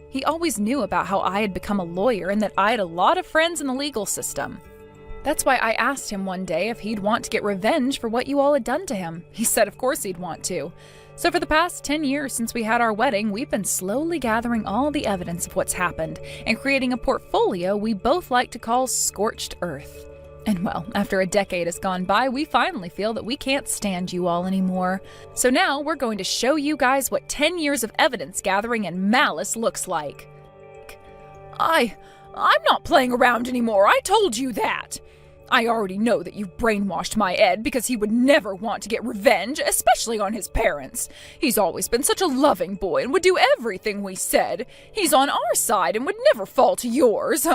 He always knew about how I had become a lawyer and that I had a lot of friends in the legal system. That's why I asked him one day if he'd want to get revenge for what you all had done to him. He said of course he'd want to. So for the past 10 years since we had our wedding, we've been slowly gathering all the evidence of what's happened and creating a portfolio we both like to call Scorched Earth. And well, after a decade has gone by, we finally feel that we can't stand you all anymore. So now we're going to show you guys what 10 years of evidence gathering and malice looks like. I'm not playing around anymore, I told you that! I already know that you've brainwashed my Ed because he would never want to get revenge, especially on his parents. He's always been such a loving boy and would do everything we said. He's on our side and would never fall to yours.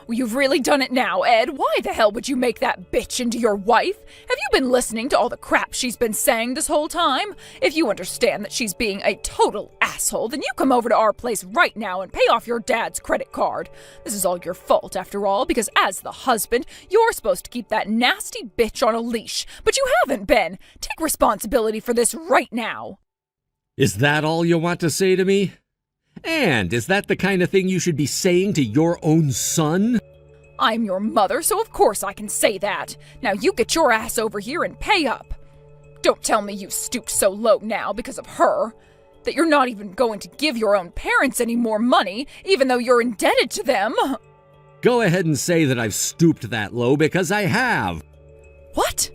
Well, you've really done it now, Ed. Why the hell would you make that bitch into your wife? Have you been listening to all the crap she's been saying this whole time? If you understand that she's being a total asshole, then you come over to our place right now and pay off your dad's credit card. This is all your fault, after all, because as the husband, you're supposed to keep that nasty bitch on a leash, but you haven't been. Take responsibility for this right now. Is that all you want to say to me? And is that the kind of thing you should be saying to your own son? I'm your mother, so of course I can say that. Now you get your ass over here and pay up. Don't tell me you've stooped so low now because of her, that you're not even going to give your own parents any more money, even though you're indebted to them. Go ahead and say that I've stooped that low because I have. What?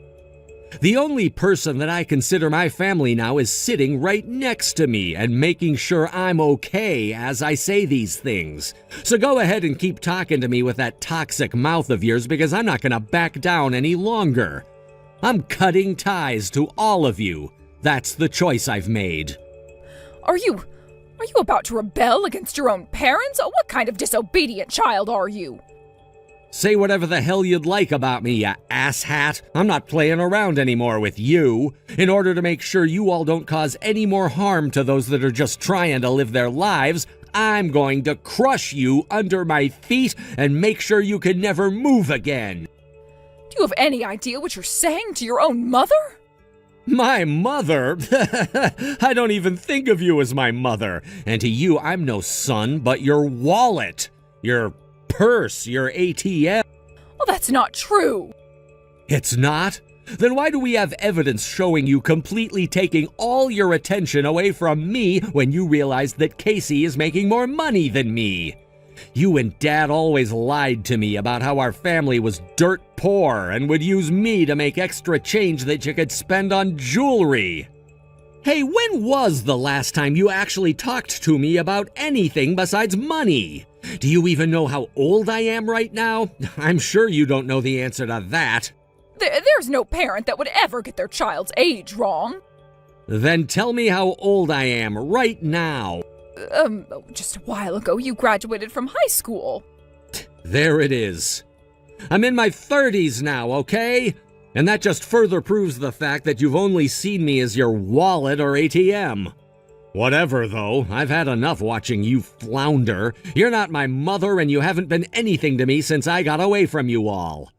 The only person that I consider my family now is sitting right next to me and making sure I'm okay as I say these things. So go ahead and keep talking to me with that toxic mouth of yours because I'm not going to back down any longer. I'm cutting ties to all of you. That's the choice I've made. Are you Are you about to rebel against your own parents? What kind of disobedient child are you? Say whatever the hell you'd like about me, you asshat. I'm not playing around anymore with you. In order to make sure you all don't cause any more harm to those that are just trying to live their lives, I'm going to crush you under my feet and make sure you can never move again. Do you have any idea what you're saying to your own mother? My mother? I don't even think of you as my mother. And to you, I'm no son, but your wallet. Your purse, your ATM. Well, that's not true. It's not? Then why do we have evidence showing you completely taking all your attention away from me when you realized that Casey is making more money than me? You and Dad always lied to me about how our family was dirt poor and would use me to make extra change that you could spend on jewelry. Hey, when was the last time you actually talked to me about anything besides money? Do you even know how old I am right now? I'm sure you don't know the answer to that. There's no parent that would ever get their child's age wrong. Then tell me how old I am right now. Just a while ago you graduated from high school. There it is. I'm in my 30s now, okay? And that just further proves the fact that you've only seen me as your wallet or ATM. Whatever, though. I've had enough watching you flounder. You're not my mother, and you haven't been anything to me since I got away from you all.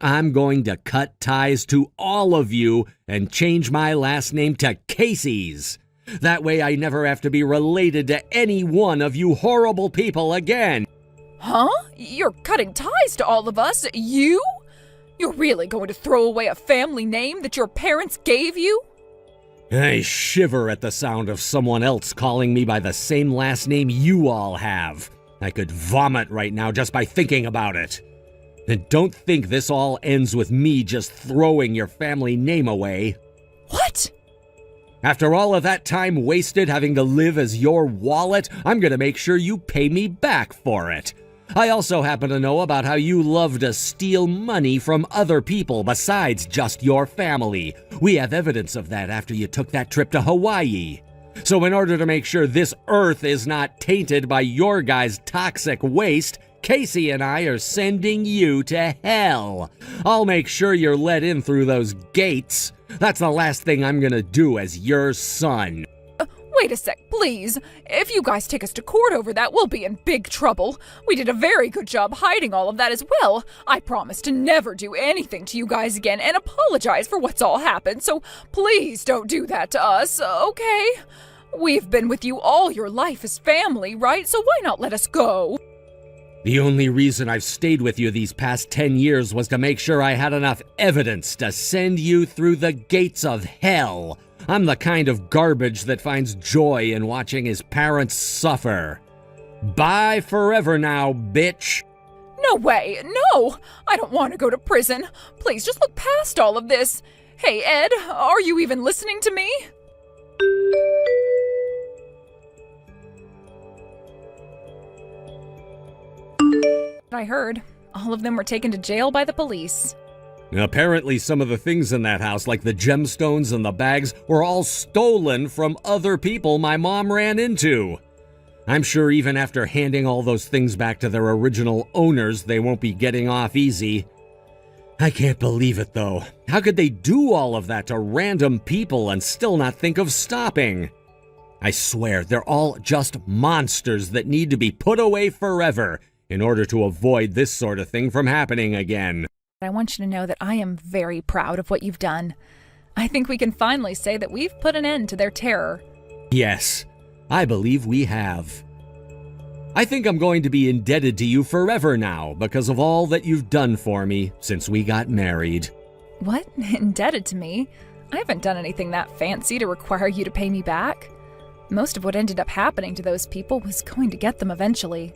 I'm going to cut ties to all of you and change my last name to Casey's. That way I never have to be related to any one of you horrible people again. Huh? You're cutting ties to all of us? You? You're really going to throw away a family name that your parents gave you? I shiver at the sound of someone else calling me by the same last name you all have. I could vomit right now just by thinking about it. And don't think this all ends with me just throwing your family name away. What? After all of that time wasted having to live as your wallet, I'm gonna make sure you pay me back for it. I also happen to know about how you love to steal money from other people besides just your family. We have evidence of that after you took that trip to Hawaii. So in order to make sure this earth is not tainted by your guys' toxic waste, Casey and I are sending you to hell. I'll make sure you're let in through those gates. That's the last thing I'm gonna do as your son. Wait a sec, please. If you guys take us to court over that, we'll be in big trouble. We did a very good job hiding all of that as well. I promise to never do anything to you guys again and apologize for what's all happened, so please don't do that to us, okay? We've been with you all your life as family, right? So why not let us go? The only reason I've stayed with you these past 10 years was to make sure I had enough evidence to send you through the gates of hell. I'm the kind of garbage that finds joy in watching his parents suffer. Bye forever now, bitch. No way, no! I don't want to go to prison. Please, just look past all of this. Hey, Ed, are you even listening to me? I heard. All of them were taken to jail by the police. Apparently some of the things in that house, like the gemstones and the bags, were all stolen from other people my mom ran into. I'm sure even after handing all those things back to their original owners, they won't be getting off easy. I can't believe it, though. How could they do all of that to random people and still not think of stopping? I swear, they're all just monsters that need to be put away forever in order to avoid this sort of thing from happening again. I want you to know that I am very proud of what you've done. I think we can finally say that we've put an end to their terror. Yes, I believe we have. I think I'm going to be indebted to you forever now because of all that you've done for me since we got married. What? Indebted to me? I haven't done anything that fancy to require you to pay me back. Most of what ended up happening to those people was going to get them eventually.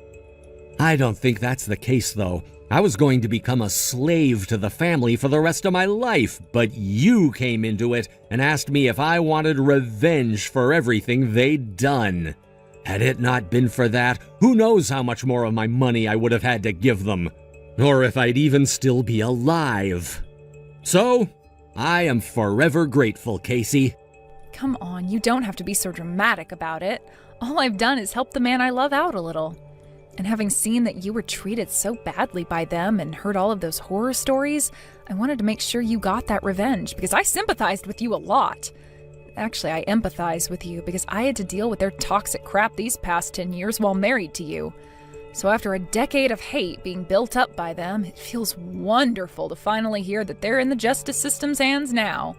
I don't think that's the case, though. I was going to become a slave to the family for the rest of my life, but you came into it and asked me if I wanted revenge for everything they'd done. Had it not been for that, who knows how much more of my money I would have had to give them, or if I'd even still be alive. So, I am forever grateful, Casey. Come on, you don't have to be so dramatic about it. All I've done is help the man I love out a little. And having seen that you were treated so badly by them and heard all of those horror stories, I wanted to make sure you got that revenge because I sympathized with you a lot. Actually, I empathize with you because I had to deal with their toxic crap these past 10 years while married to you. So after a decade of hate being built up by them, it feels wonderful to finally hear that they're in the justice system's hands now.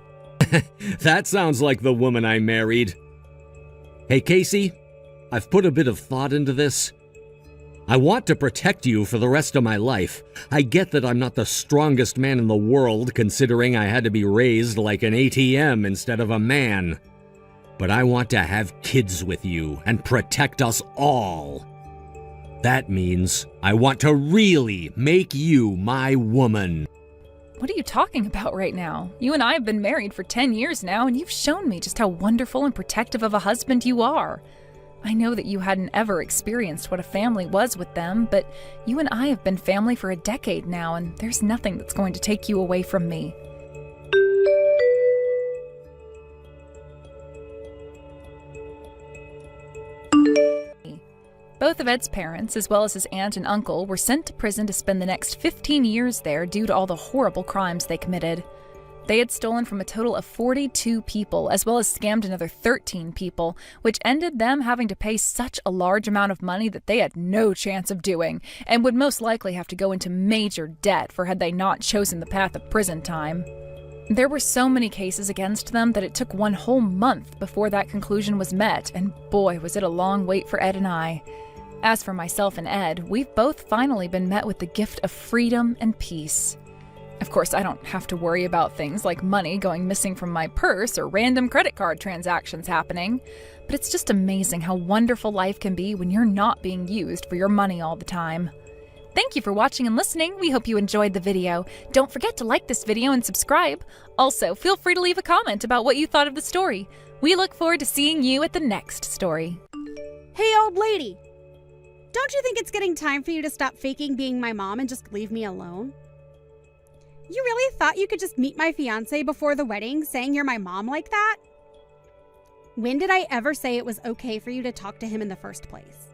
That sounds like the woman I married. Hey, Casey, I've put a bit of thought into this. I want to protect you for the rest of my life. I get that I'm not the strongest man in the world, considering I had to be raised like an ATM instead of a man. But I want to have kids with you and protect us all. That means I want to really make you my woman. What are you talking about right now? You and I have been married for 10 years now, and you've shown me just how wonderful and protective of a husband you are. I know that you hadn't ever experienced what a family was with them, but you and I have been family for a decade now, and there's nothing that's going to take you away from me. Both of Ed's parents, as well as his aunt and uncle, were sent to prison to spend the next 15 years there due to all the horrible crimes they committed. They had stolen from a total of 42 people, as well as scammed another 13 people, which ended them having to pay such a large amount of money that they had no chance of doing, and would most likely have to go into major debt for had they not chosen the path of prison time. There were so many cases against them that it took one whole month before that conclusion was met, and boy, was it a long wait for Ed and I. As for myself and Ed, we've both finally been met with the gift of freedom and peace. Of course, I don't have to worry about things like money going missing from my purse or random credit card transactions happening, but it's just amazing how wonderful life can be when you're not being used for your money all the time. Thank you for watching and listening. We hope you enjoyed the video. Don't forget to like this video and subscribe. Also, feel free to leave a comment about what you thought of the story. We look forward to seeing you at the next story. Hey, old lady! Don't you think it's getting time for you to stop faking being my mom and just leave me alone? You really thought you could just meet my fiancé before the wedding saying you're my mom like that? When did I ever say it was okay for you to talk to him in the first place?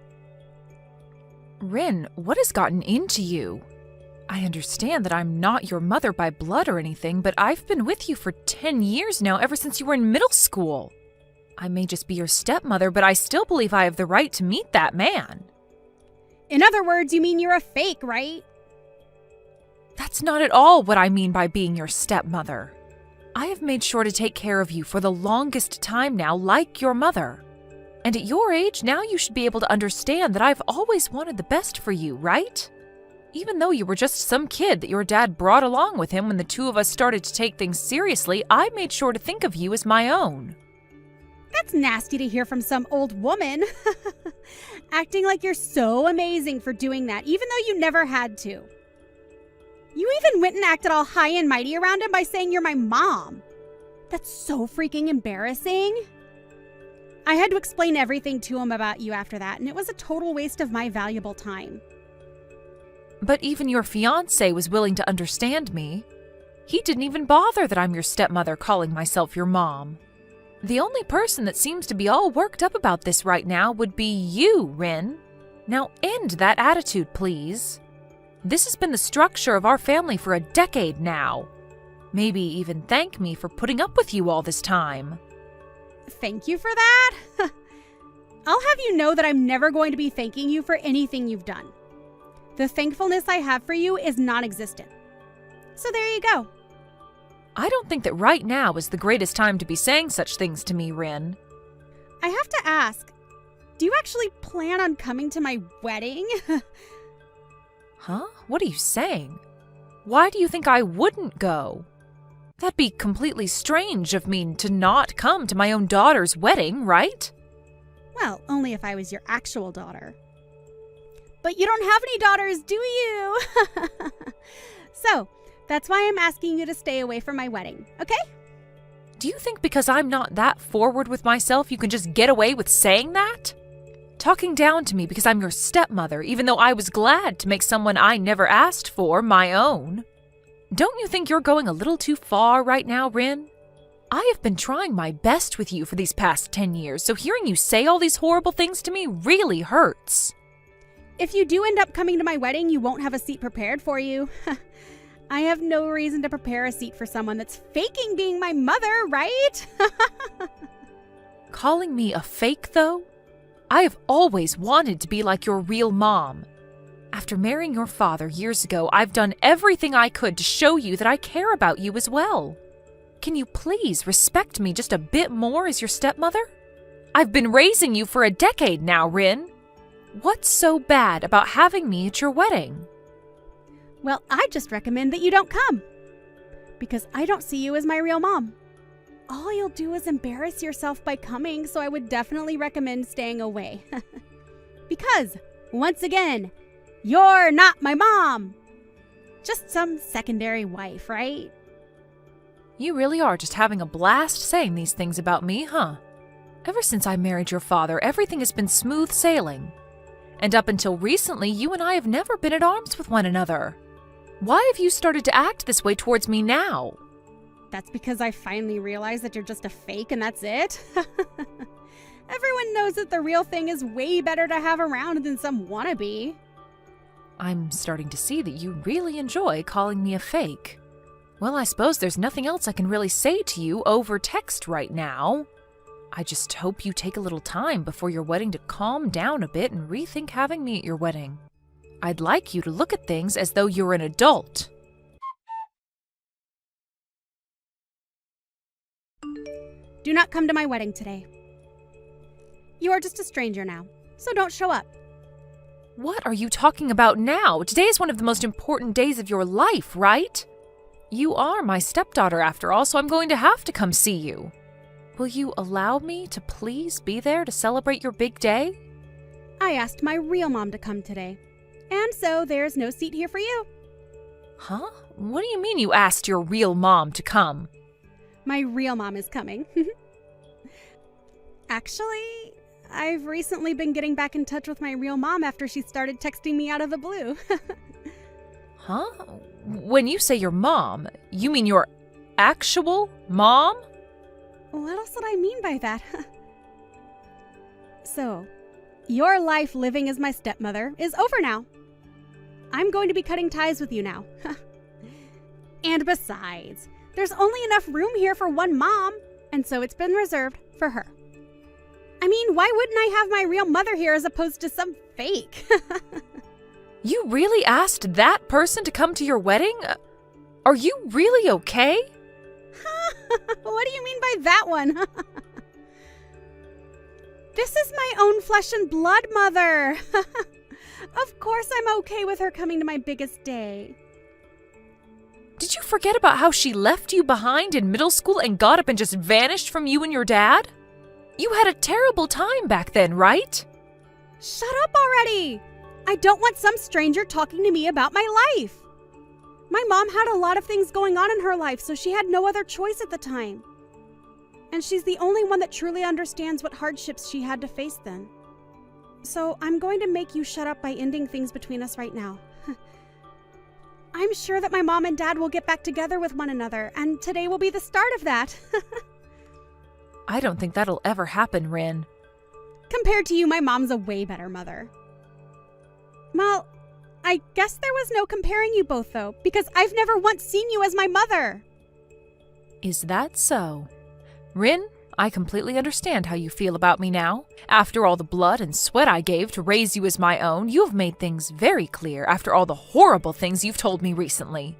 Rin, what has gotten into you? I understand that I'm not your mother by blood or anything, but I've been with you for 10 years now, ever since you were in middle school. I may just be your stepmother, but I still believe I have the right to meet that man. In other words, you mean you're a fake, right? That's not at all what I mean by being your stepmother. I have made sure to take care of you for the longest time now, like your mother. And at your age, now you should be able to understand that I've always wanted the best for you, right? Even though you were just some kid that your dad brought along with him when the two of us started to take things seriously, I made sure to think of you as my own. That's nasty to hear from some old woman. Acting like you're so amazing for doing that, even though you never had to. You even went and acted all high and mighty around him by saying you're my mom. That's so freaking embarrassing. I had to explain everything to him about you after that, and it was a total waste of my valuable time. But even your fiancé was willing to understand me. He didn't even bother that I'm your stepmother calling myself your mom. The only person that seems to be all worked up about this right now would be you, Rin. Now end that attitude, please. This has been the structure of our family for a decade now. Maybe even thank me for putting up with you all this time. Thank you for that? I'll have you know that I'm never going to be thanking you for anything you've done. The thankfulness I have for you is non-existent. So there you go. I don't think that right now is the greatest time to be saying such things to me, Rin. I have to ask, do you actually plan on coming to my wedding? Huh? What are you saying? Why do you think I wouldn't go? That'd be completely strange of me to not come to my own daughter's wedding, right? Well, only if I was your actual daughter. But you don't have any daughters, do you? So, that's why I'm asking you to stay away from my wedding, okay? Do you think because I'm not that forward with myself you can just get away with saying that? Talking down to me because I'm your stepmother, even though I was glad to make someone I never asked for my own. Don't you think you're going a little too far right now, Rin? I have been trying my best with you for these past 10 years, so hearing you say all these horrible things to me really hurts. If you do end up coming to my wedding, you won't have a seat prepared for you. I have no reason to prepare a seat for someone that's faking being my mother, right? Calling me a fake, though? I have always wanted to be like your real mom. After marrying your father years ago, I've done everything I could to show you that I care about you as well. Can you please respect me just a bit more as your stepmother? I've been raising you for a decade now, Rin. What's so bad about having me at your wedding? Well, I just recommend that you don't come. Because I don't see you as my real mom. All you'll do is embarrass yourself by coming, so I would definitely recommend staying away. Because, once again, you're not my mom. Just some secondary wife, right? You really are just having a blast saying these things about me, huh? Ever since I married your father, everything has been smooth sailing. And up until recently, you and I have never been at arms with one another. Why have you started to act this way towards me now? That's because I finally realized that you're just a fake and that's it. Everyone knows that the real thing is way better to have around than some wannabe. I'm starting to see that you really enjoy calling me a fake. Well, I suppose there's nothing else I can really say to you over text right now. I just hope you take a little time before your wedding to calm down a bit and rethink having me at your wedding. I'd like you to look at things as though you're an adult. Do not come to my wedding today. You are just a stranger now, so don't show up. What are you talking about now? Today is one of the most important days of your life, right? You are my stepdaughter after all, so I'm going to have to come see you. Will you allow me to please be there to celebrate your big day? I asked my real mom to come today, and so there's no seat here for you. Huh? What do you mean you asked your real mom to come? My real mom is coming. Actually, I've recently been getting back in touch with my real mom after she started texting me out of the blue. Huh? When you say your mom, you mean your actual mom? What else would I mean by that? So, your life living as my stepmother is over now. I'm going to be cutting ties with you now. And besides, there's only enough room here for one mom, and so it's been reserved for her. I mean, why wouldn't I have my real mother here as opposed to some fake? You really asked that person to come to your wedding? Are you really okay? What do you mean by that one? This is my own flesh and blood mother. Of course I'm okay with her coming to my biggest day. Did you forget about how she left you behind in middle school and got up and just vanished from you and your dad? You had a terrible time back then, right? Shut up already! I don't want some stranger talking to me about my life. My mom had a lot of things going on in her life, so she had no other choice at the time. And she's the only one that truly understands what hardships she had to face then. So I'm going to make you shut up by ending things between us right now. I'm sure that my mom and dad will get back together with one another, and today will be the start of that. I don't think that'll ever happen, Rin. Compared to you, my mom's a way better mother. Well, I guess there was no comparing you both, though, because I've never once seen you as my mother. Is that so? Rin, I completely understand how you feel about me now. After all the blood and sweat I gave to raise you as my own, you have made things very clear after all the horrible things you've told me recently.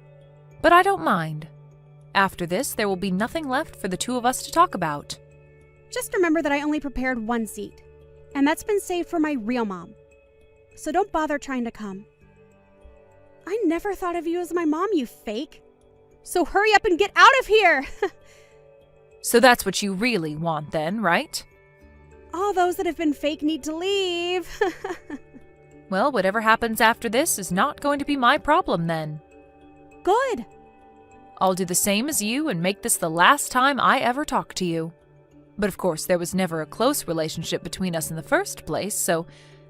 But I don't mind. After this, there will be nothing left for the two of us to talk about. Just remember that I only prepared one seat, and that's been saved for my real mom. So don't bother trying to come. I never thought of you as my mom, you fake. So hurry up and get out of here! So that's what you really want then, right? All those that have been fake need to leave. Well, whatever happens after this is not going to be my problem then. Good. I'll do the same as you and make this the last time I ever talk to you. But of course, there was never a close relationship between us in the first place, so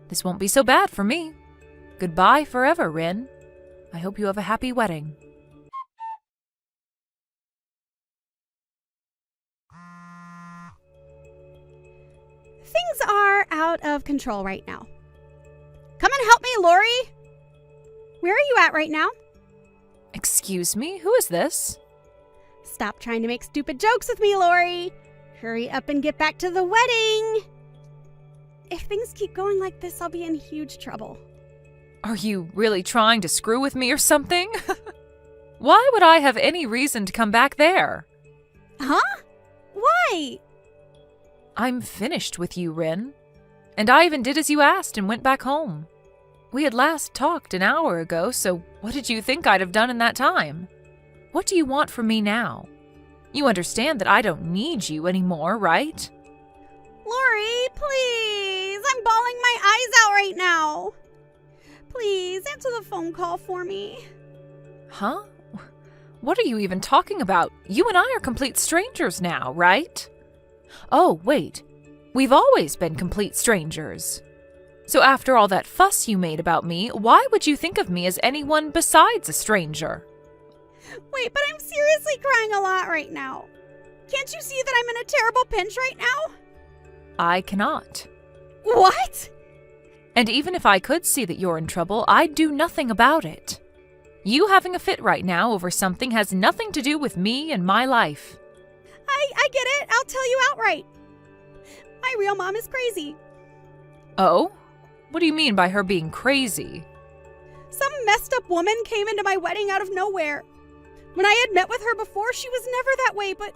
this won't be so bad for me. Goodbye forever, Rin. I hope you have a happy wedding. Things are out of control right now. Come and help me, Lori. Where are you at right now? Excuse me, who is this? Stop trying to make stupid jokes with me, Lori. Hurry up and get back to the wedding. If things keep going like this, I'll be in huge trouble. Are you really trying to screw with me or something? Why would I have any reason to come back there? Huh? Why? I'm finished with you, Rin. And I even did as you asked and went back home. We had last talked an hour ago, so what did you think I'd have done in that time? What do you want from me now? You understand that I don't need you anymore, right? Lori, please. I'm bawling my eyes out right now. Please, answer the phone call for me. Huh? What are you even talking about? You and I are complete strangers now, right? Oh, wait. We've always been complete strangers. So after all that fuss you made about me, why would you think of me as anyone besides a stranger? Wait, but I'm seriously crying a lot right now. Can't you see that I'm in a terrible pinch right now? I cannot. What? And even if I could see that you're in trouble, I'd do nothing about it. You having a fit right now over something has nothing to do with me and my life. I get it. I'll tell you outright. My real mom is crazy. Oh? What do you mean by her being crazy? Some messed up woman came into my wedding out of nowhere. When I had met with her before, she was never that way, but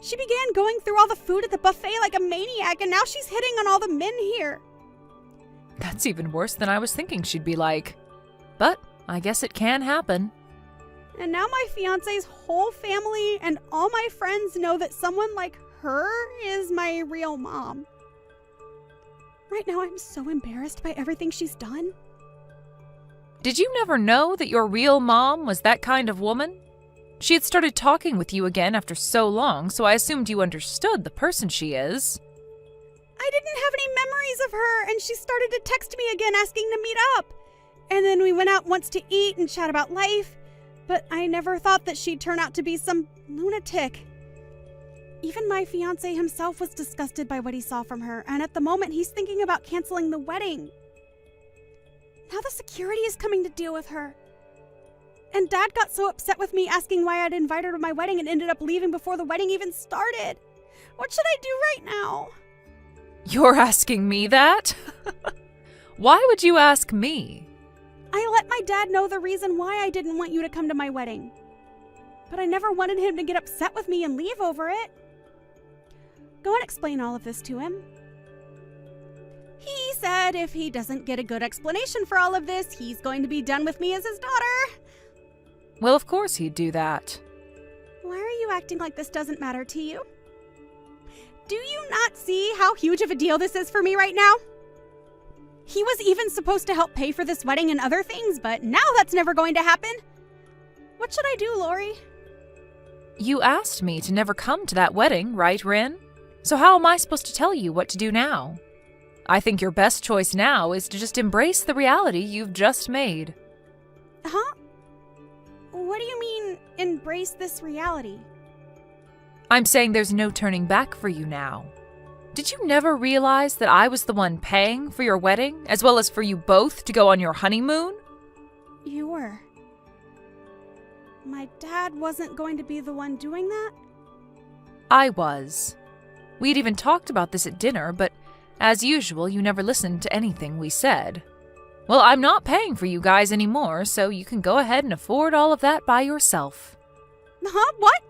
she began going through all the food at the buffet like a maniac, and now she's hitting on all the men here. That's even worse than I was thinking she'd be like. But I guess it can happen. And now my fiancé's whole family and all my friends know that someone like her is my real mom. Right now, I'm so embarrassed by everything she's done. Did you never know that your real mom was that kind of woman? She had started talking with you again after so long, so I assumed you understood the person she is. I didn't have any memories of her, and she started to text me again asking to meet up. And then we went out once to eat and chat about life, but I never thought that she'd turn out to be some lunatic. Even my fiancé himself was disgusted by what he saw from her, and at the moment he's thinking about canceling the wedding. Now the security is coming to deal with her. And Dad got so upset with me asking why I'd invited her to my wedding and ended up leaving before the wedding even started. What should I do right now? You're asking me that? Why would you ask me? I let my dad know the reason why I didn't want you to come to my wedding. But I never wanted him to get upset with me and leave over it. Go and explain all of this to him. He said if he doesn't get a good explanation for all of this, he's going to be done with me as his daughter. Well, of course he'd do that. Why are you acting like this doesn't matter to you? Do you not see how huge of a deal this is for me right now? He was even supposed to help pay for this wedding and other things, but now that's never going to happen. What should I do, Lori? You asked me to never come to that wedding, right, Rin? So how am I supposed to tell you what to do now? I think your best choice now is to just embrace the reality you've just made. Huh? What do you mean, embrace this reality? I'm saying there's no turning back for you now. Did you never realize that I was the one paying for your wedding, as well as for you both to go on your honeymoon? You were. My dad wasn't going to be the one doing that? I was. We'd even talked about this at dinner, but as usual, you never listened to anything we said. Well, I'm not paying for you guys anymore, so you can go ahead and afford all of that by yourself. Huh? What?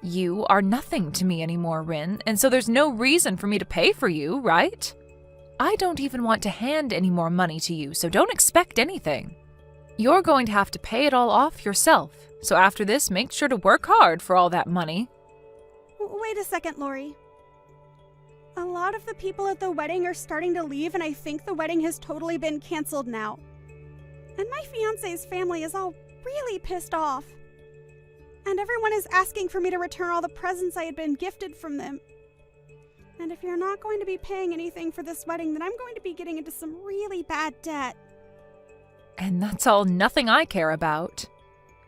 You are nothing to me anymore, Rin, and so there's no reason for me to pay for you, right? I don't even want to hand any more money to you, so don't expect anything. You're going to have to pay it all off yourself, so after this, make sure to work hard for all that money. Wait a second, Lori. A lot of the people at the wedding are starting to leave, and I think the wedding has totally been canceled now. And my fiancé's family is all really pissed off. And everyone is asking for me to return all the presents I had been gifted from them. And if you're not going to be paying anything for this wedding, then I'm going to be getting into some really bad debt. And that's all nothing I care about.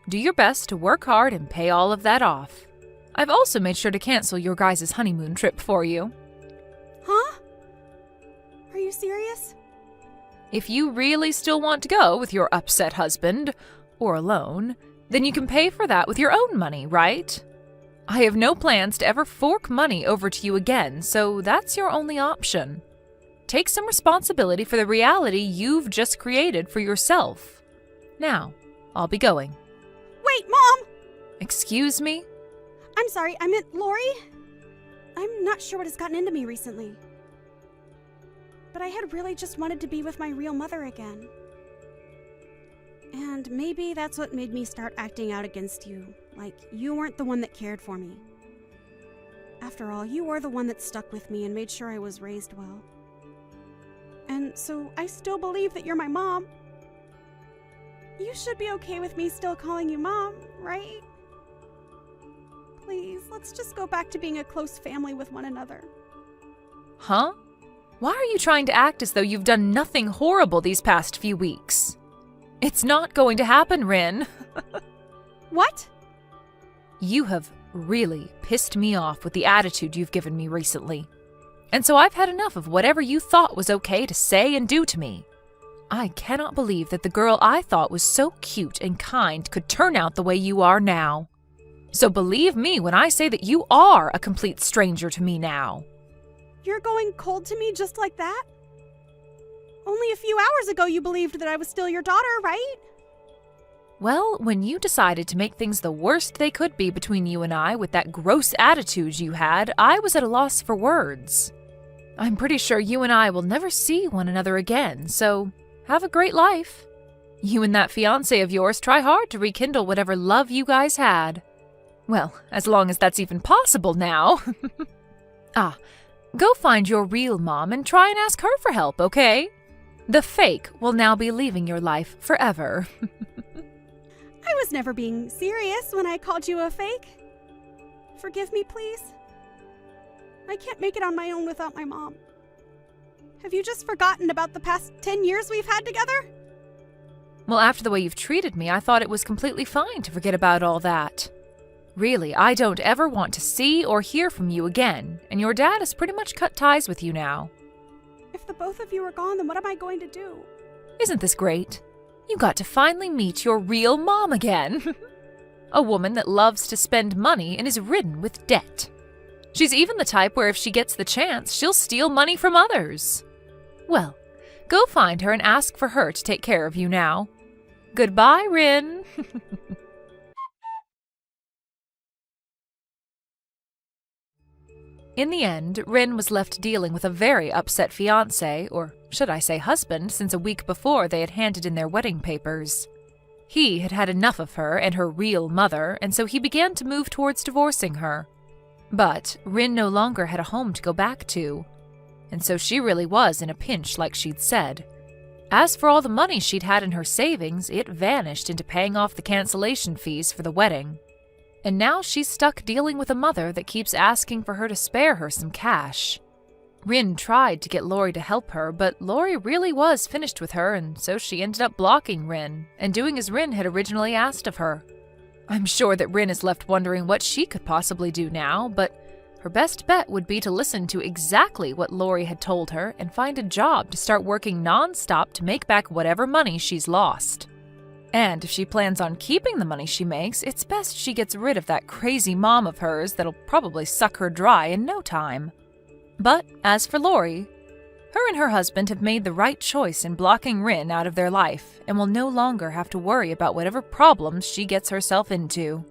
Do your best to work hard and pay all of that off. I've also made sure to cancel your guys' honeymoon trip for you. Huh? serious? If you really still want to go with your upset husband, or alone, then you can pay for that with your own money, right? I have no plans to ever fork money over to you again, so that's your only option. Take some responsibility for the reality you've just created for yourself. Now, I'll be going. Wait, Mom! Excuse me? I'm sorry, I meant Lori. I'm not sure what has gotten into me recently. But I had really just wanted to be with my real mother again. And maybe that's what made me start acting out against you, like you weren't the one that cared for me. After all, you were the one that stuck with me and made sure I was raised well. And so I still believe that you're my mom. You should be okay with me still calling you Mom, right? Please, let's just go back to being a close family with one another. Huh? Why are you trying to act as though you've done nothing horrible these past few weeks? It's not going to happen, Rin. What? You have really pissed me off with the attitude you've given me recently. And so I've had enough of whatever you thought was okay to say and do to me. I cannot believe that the girl I thought was so cute and kind could turn out the way you are now. So believe me when I say that you are a complete stranger to me now. You're going cold to me just like that? Only a few hours ago you believed that I was still your daughter, right? Well, when you decided to make things the worst they could be between you and I with that gross attitude you had, I was at a loss for words. I'm pretty sure you and I will never see one another again, so have a great life. You and that fiancé of yours try hard to rekindle whatever love you guys had. Well, as long as that's even possible now. Go find your real mom and try and ask her for help, okay? The fake will now be leaving your life forever. I was never being serious when I called you a fake. Forgive me, please. I can't make it on my own without my mom. Have you just forgotten about the past 10 years we've had together? Well, after the way you've treated me, I thought it was completely fine to forget about all that. Really, I don't ever want to see or hear from you again, and your dad has pretty much cut ties with you now. If the both of you are gone, then what am I going to do? Isn't this great? You got to finally meet your real mom again. A woman that loves to spend money and is ridden with debt. She's even the type where if she gets the chance, she'll steal money from others. Well, go find her and ask for her to take care of you now. Goodbye, Rin. In the end, Rin was left dealing with a very upset fiancé, or should I say husband, since a week before they had handed in their wedding papers. He had had enough of her and her real mother, and so he began to move towards divorcing her. But Rin no longer had a home to go back to, and so she really was in a pinch like she'd said. As for all the money she'd had in her savings, it vanished into paying off the cancellation fees for the wedding. And now she's stuck dealing with a mother that keeps asking for her to spare her some cash. Rin tried to get Lori to help her, but Lori really was finished with her, and so she ended up blocking Rin, and doing as Rin had originally asked of her. I'm sure that Rin is left wondering what she could possibly do now, but her best bet would be to listen to exactly what Lori had told her and find a job to start working non-stop to make back whatever money she's lost. And if she plans on keeping the money she makes, it's best she gets rid of that crazy mom of hers that'll probably suck her dry in no time. But as for Lori, her and her husband have made the right choice in blocking Rin out of their life and will no longer have to worry about whatever problems she gets herself into.